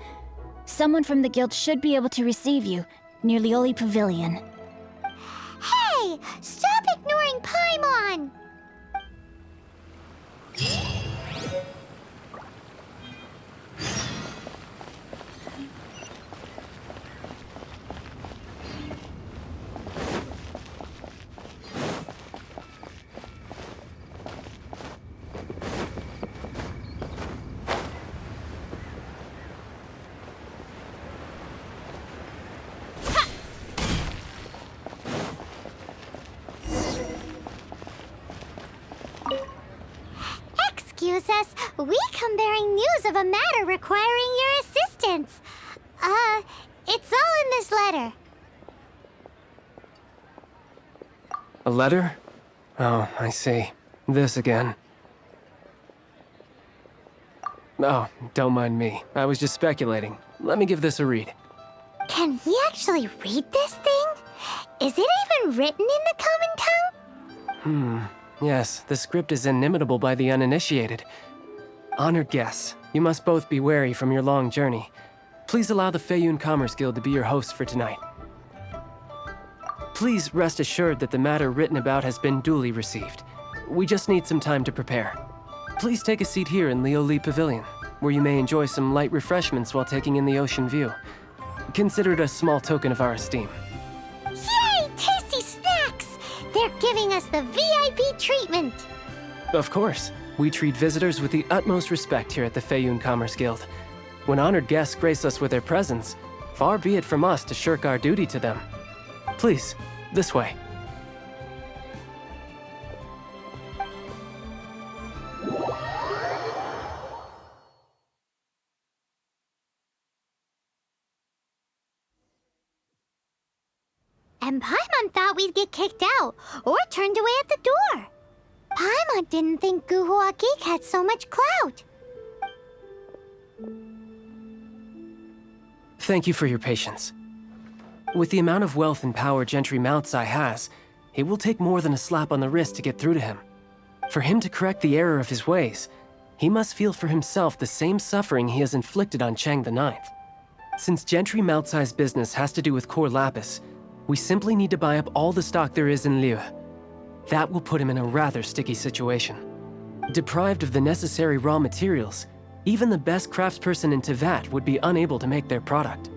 Someone from the guild should be able to receive you near Lioli Pavilion. Hey! Stop ignoring Paimon! Excuse us, we come bearing news of a matter requiring your assistance. It's all in this letter. A letter? Oh, I see. This again. Oh, don't mind me. I was just speculating. Let me give this a read. Can we actually read this thing? Is it even written in the common tongue? Yes, the script is inimitable by the uninitiated. Honored guests, you must both be wary from your long journey. Please allow the Feiyun Commerce Guild to be your host for tonight. Please rest assured that the matter written about has been duly received. We just need some time to prepare. Please take a seat here in Lioli Pavilion, where you may enjoy some light refreshments while taking in the ocean view. Consider it a small token of our esteem. Yay! Tasty snacks! They're giving us the VIP treatment. Of course. We treat visitors with the utmost respect here at the Feiyun Commerce Guild. When honored guests grace us with their presence, far be it from us to shirk our duty to them. Please, this way. And Paimon thought we'd get kicked out, or turned away at the door. Paimon didn't think Guhua Geek had so much clout. Thank you for your patience. With the amount of wealth and power Gentry Moutsai has, it will take more than a slap on the wrist to get through to him. For him to correct the error of his ways, he must feel for himself the same suffering he has inflicted on Chang the Ninth. Since Gentry Moutsai's business has to do with core lapis, we simply need to buy up all the stock there is in Liu. That will put him in a rather sticky situation. Deprived of the necessary raw materials, even the best craftsperson in Tevat would be unable to make their product.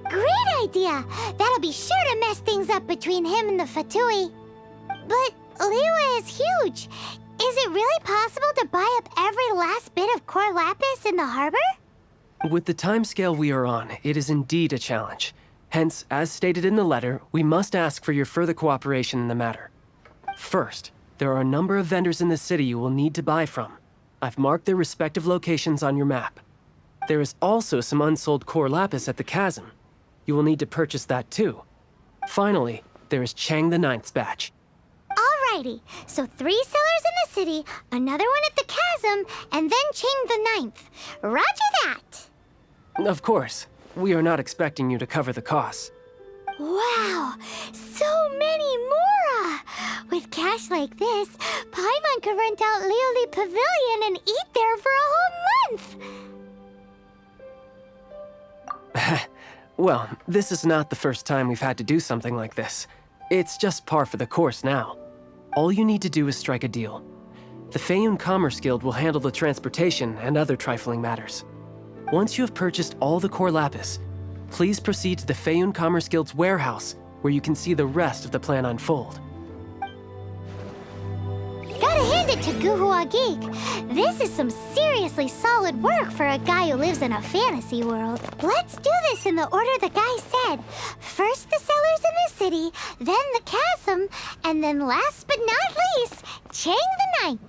Great idea! That'll be sure to mess things up between him and the Fatui. But Liyue is huge. Is it really possible to buy up every last bit of core lapis in the harbor? With the timescale we are on, it is indeed a challenge. Hence, as stated in the letter, we must ask for your further cooperation in the matter. First, there are a number of vendors in the city you will need to buy from. I've marked their respective locations on your map. There is also some unsold core lapis at the chasm. You will need to purchase that too. Finally, there is Chang the Ninth's batch. Alrighty, so 3 sellers in the city, another one at the chasm, and then Chang the Ninth. Roger that! Of course, we are not expecting you to cover the costs. Wow, so many more! With cash like this, Paimon could rent out Lioli Pavilion and eat there for a whole month! Well, this is not the first time we've had to do something like this. It's just par for the course now. All you need to do is strike a deal. The Feiyun Commerce Guild will handle the transportation and other trifling matters. Once you have purchased all the core lapis, Please proceed to the Feiyun Commerce Guild's warehouse, where you can see the rest of the plan unfold. Gotta hand it to Guhua Geek. This is some seriously solid work for a guy who lives in a fantasy world. Let's do this in the order the guy said. First the cellars in the city, then the chasm, and then last but not least, Chang the Ninth.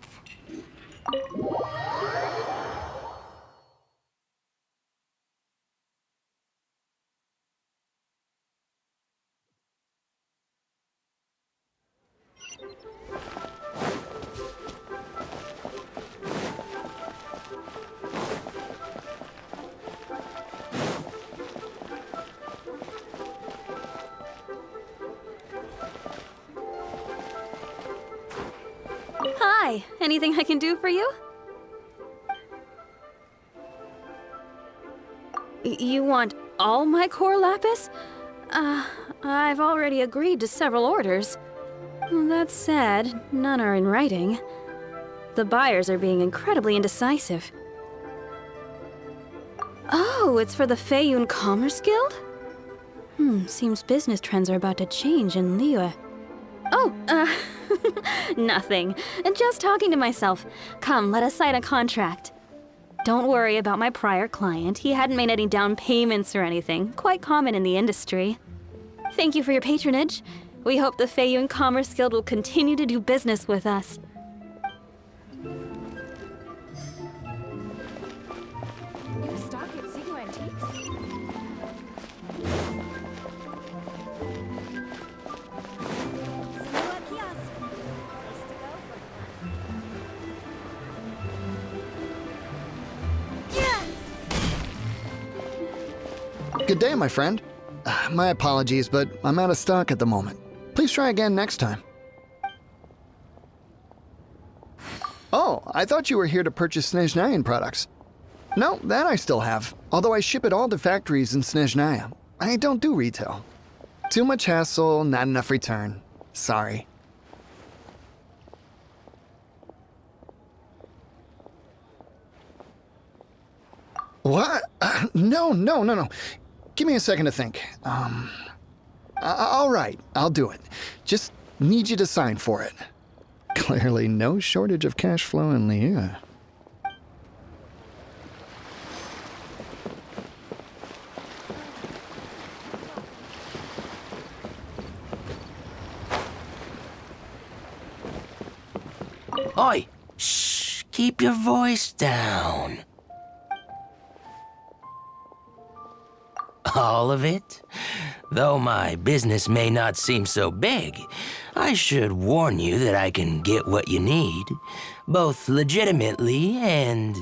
Hi, anything I can do for you? You want all my core lapis? I've already agreed to several orders. That said, none are in writing. The buyers are being incredibly indecisive. Oh, it's for the Feiyun Commerce Guild? Seems business trends are about to change in Liyue. Oh, nothing. Just talking to myself. Come, let us sign a contract. Don't worry about my prior client. He hadn't made any down payments or anything. Quite common in the industry. Thank you for your patronage. We hope the Feiyun Commerce Guild will continue to do business with us. You stock at Sigu Antiques? Good day, my friend. My apologies, but I'm out of stock at the moment. Please try again next time. Oh, I thought you were here to purchase Snezhnayan products. No, that I still have, although I ship it all to factories in Snezhnaya. I don't do retail. Too much hassle, not enough return. Sorry. What? No. Give me a second to think. All right, I'll do it. Just need you to sign for it. Clearly no shortage of cash flow in Liyue. Oi! Shh! Keep your voice down. All of it? Though my business may not seem so big, I should warn you that I can get what you need, both legitimately and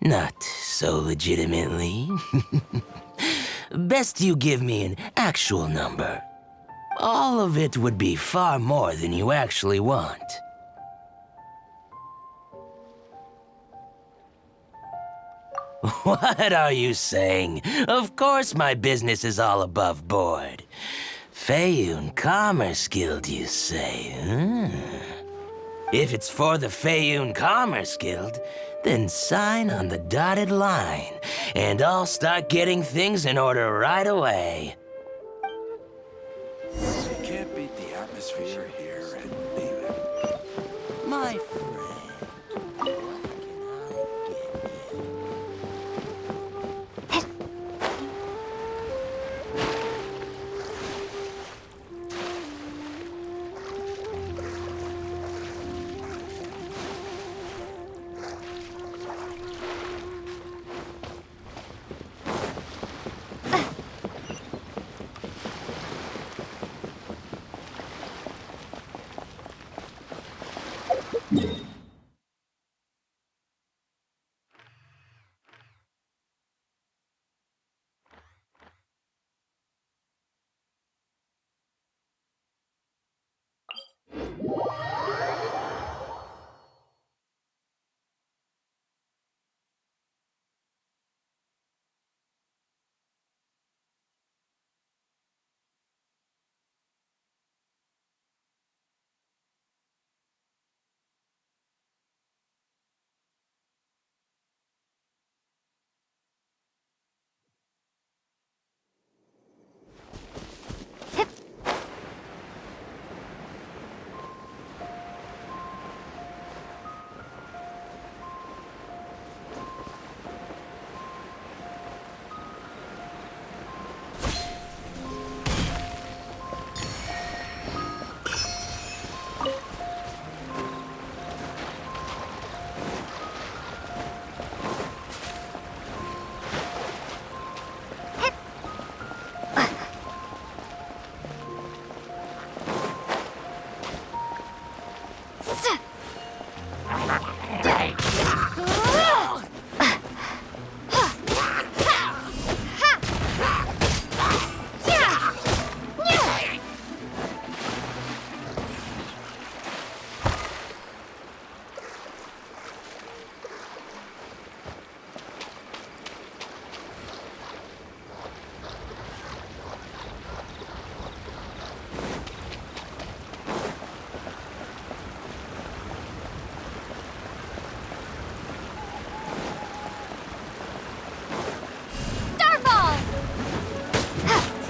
not so legitimately. Best you give me an actual number. All of it would be far more than you actually want. What are you saying? Of course my business is all above board. Feiyun Commerce Guild, you say? If it's for the Feiyun Commerce Guild, then sign on the dotted line, and I'll start getting things in order right away. You can't beat the atmosphere here at Liyue. My friend.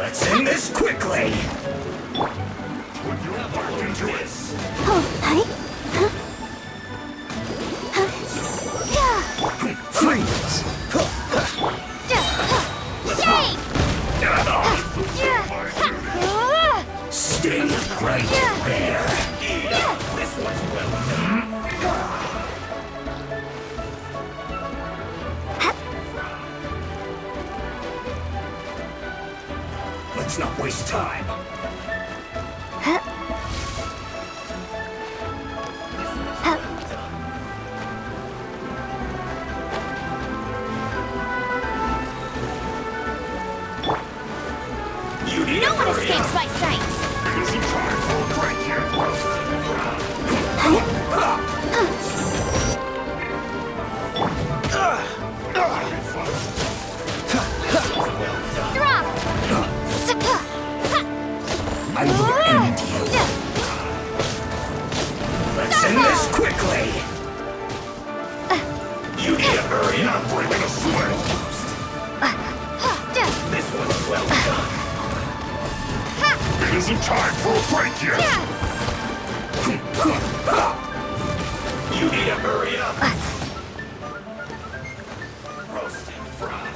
Let's end this quickly! Freeze! Stay right there! This one's Let's not waste time. No one escapes my sights! Drop! I will end you. Let's end this quickly. You need to hurry up or I'm gonna swear almost. This one's well done. It isn't time for a break yet. You need to hurry up. Roasted frog.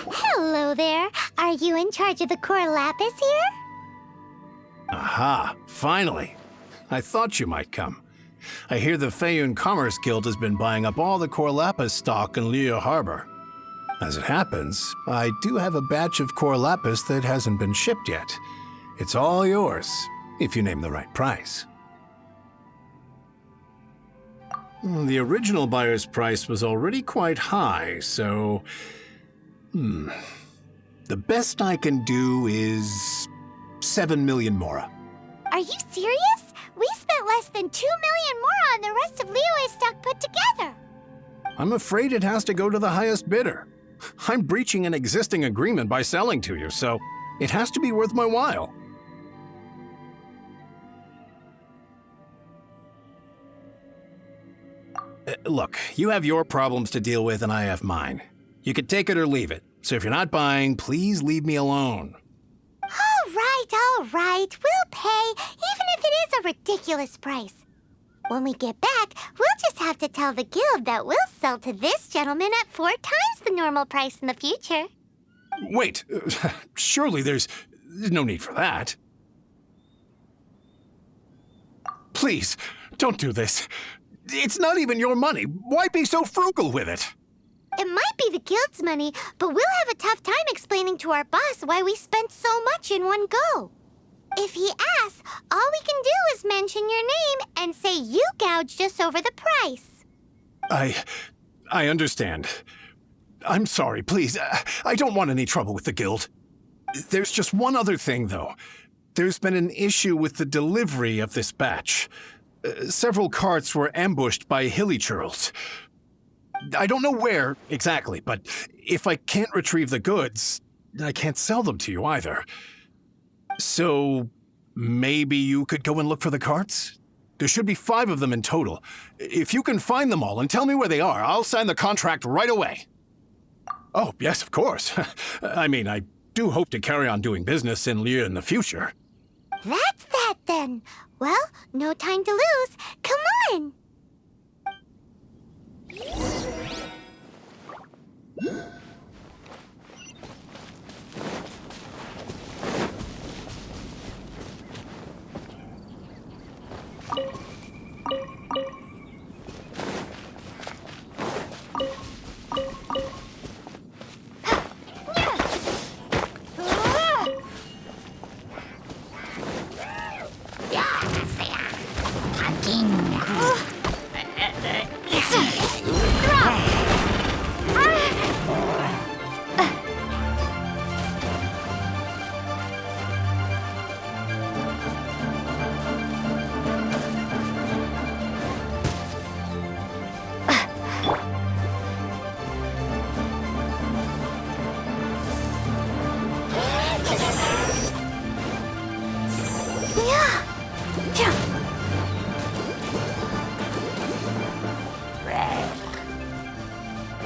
Hello there. Are you in charge of the core lapis here? Aha, finally. I thought you might come. I hear the Feiyun Commerce Guild has been buying up all the core lapis stock in Liyue Harbor. As it happens, I do have a batch of core lapis that hasn't been shipped yet. It's all yours, if you name the right price. The original buyer's price was already quite high, so... The best I can do is 7 million mora. Are you serious? We spent less than 2 million more on the rest of Liyue's stock put together. I'm afraid it has to go to the highest bidder. I'm breaching an existing agreement by selling to you, so it has to be worth my while. Look, you have your problems to deal with and I have mine. You could take it or leave it. So if you're not buying, please leave me alone. All right. We'll pay, even if it is a ridiculous price. When we get back, we'll just have to tell the guild that we'll sell to this gentleman at 4 times the normal price in the future. Wait, surely there's no need for that. Please, don't do this. It's not even your money. Why be so frugal with it? It might be the guild's money, but we'll have a tough time explaining to our boss why we spent so much in one go. If he asks, all we can do is mention your name and say you gouged us over the price. I understand. I'm sorry, please. I don't want any trouble with the guild. There's just one other thing, though. There's been an issue with the delivery of this batch. Several carts were ambushed by hilly churls. I don't know where exactly, but if I can't retrieve the goods, I can't sell them to you either. So maybe you could go and look for the carts? There should be 5 of them in total. If you can find them all and tell me where they are, I'll sign the contract right away. Oh, yes, of course. I mean, I do hope to carry on doing business in Liyue in the future. That's that then. Well, no time to lose. Come on! fun!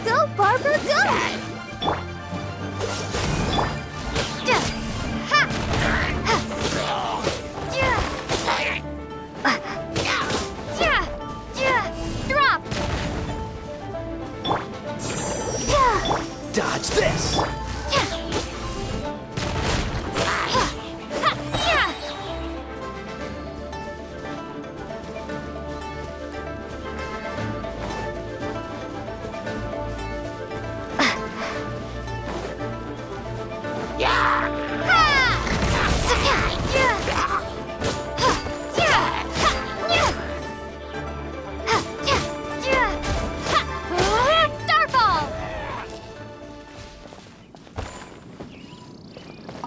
Go, Barbara, go! Drop! Dodge this!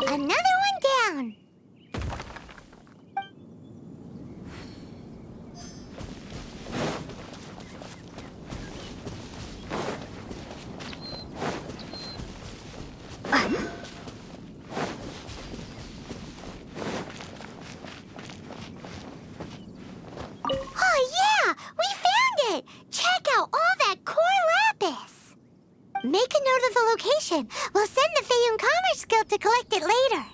Another one down. Oh yeah, we found it. Check out all that core lapis. Make a note of the location. We'll send the Fayum Commerce Guild to collect it later.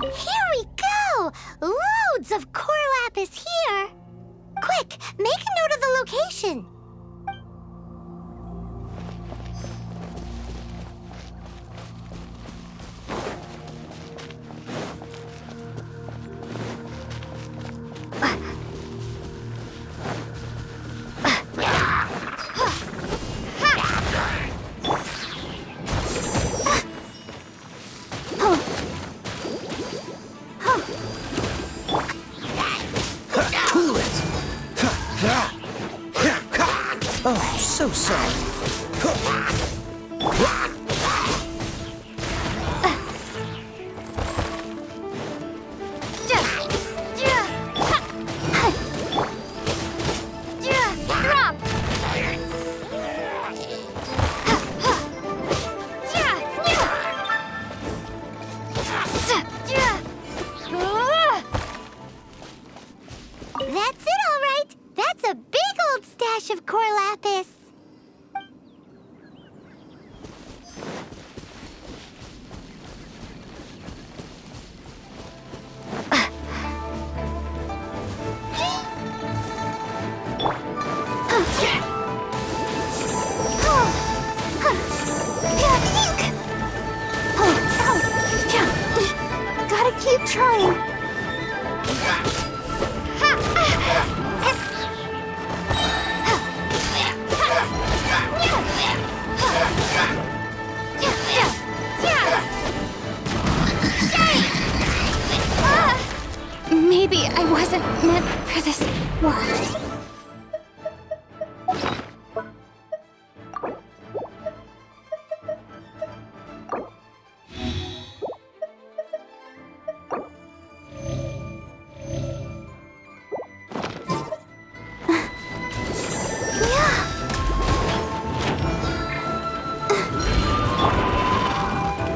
Here we go! Loads of core lapis here! Quick, make a note of the location. Cool it! Oh, so sorry. Drop! That's it, all right. That's a big old stash of core lapis. Gotta keep trying. Maybe I wasn't meant for this world.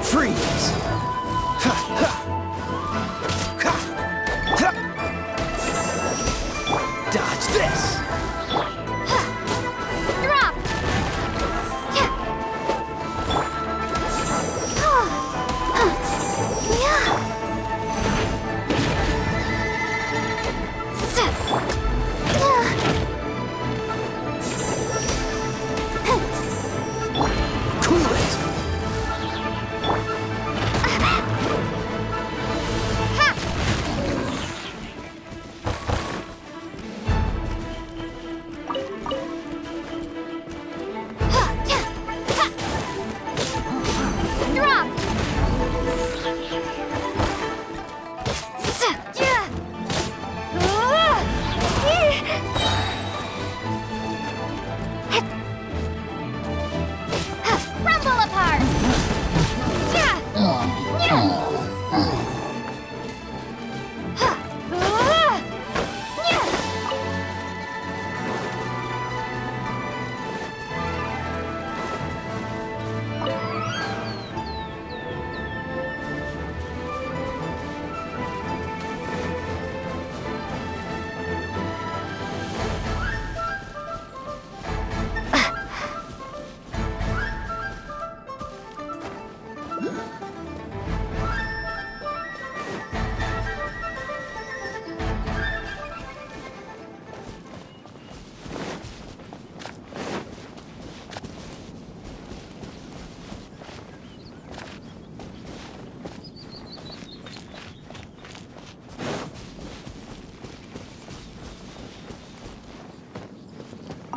Freeze! Ha, ha. Ha.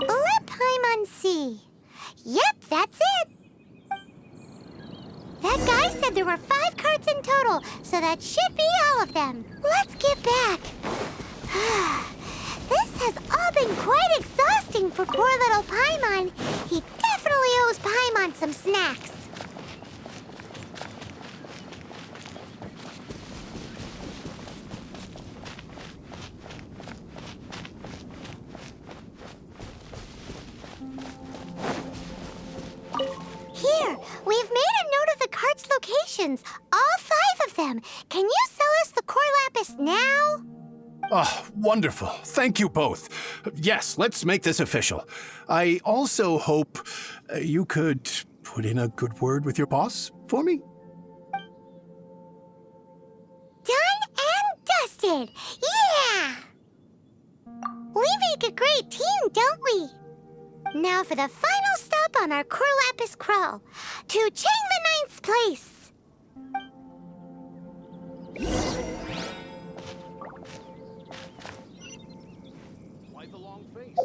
Let Paimon see. Yep, that's it. That guy said there were 5 carts in total, so that should be all of them. Let's get back. This has all been quite exhausting for poor little Paimon. He definitely owes Paimon some snacks. Here, we've made a note of the cart's locations, all 5 of them. Can you sell us the core lapis now? Oh, wonderful. Thank you both. Yes, let's make this official. I also hope you could put in a good word with your boss for me. Done and dusted! Yeah! We make a great team, don't we? Now for the final stop on our core lapis crawl, to Chang the Ninth's place. Why the long face?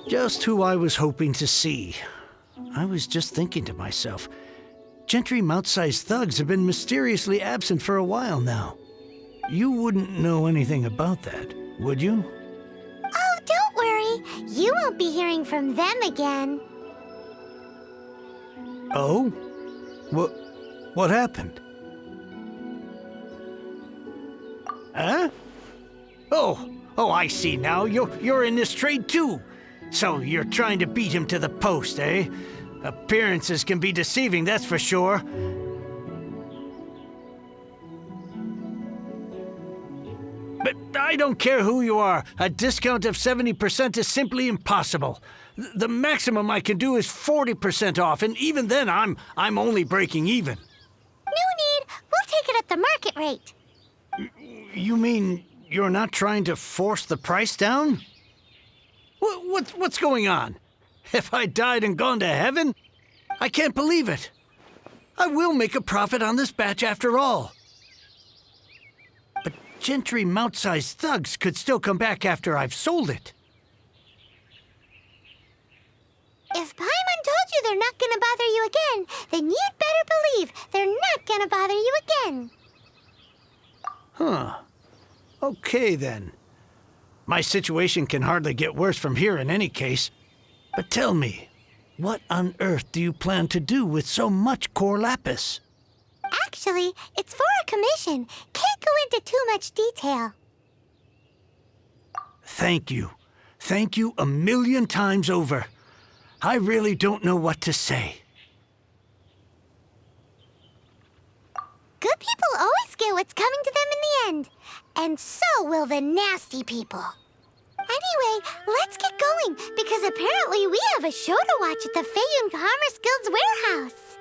Just who I was hoping to see. I was just thinking to myself, Gentry Mount-sized thugs have been mysteriously absent for a while now. You wouldn't know anything about that, would you? Oh, don't worry. You won't be hearing from them again. Oh? What happened? Huh? Oh, I see now. You're in this trade too. So you're trying to beat him to the post, eh? Appearances can be deceiving, that's for sure. But I don't care who you are. A discount of 70% is simply impossible. The maximum I can do is 40% off, and even then I'm only breaking even. No need. We'll take it at the market rate. You mean you're not trying to force the price down? What's going on? Have I died and gone to heaven? I can't believe it. I will make a profit on this batch after all. But Gentry Mount-sized thugs could still come back after I've sold it. If Paimon told you they're not gonna bother you again, then you'd better believe they're not gonna bother you again. Huh. Okay, then. My situation can hardly get worse from here in any case. But tell me, what on earth do you plan to do with so much core lapis? Actually, it's for a commission. Can't go into too much detail. Thank you. Thank you a million times over. I really don't know what to say. Good people always get what's coming to them in the end. And so will the nasty people. Anyway, let's get going, because apparently we have a show to watch at the Feiyun Commerce Guild's warehouse.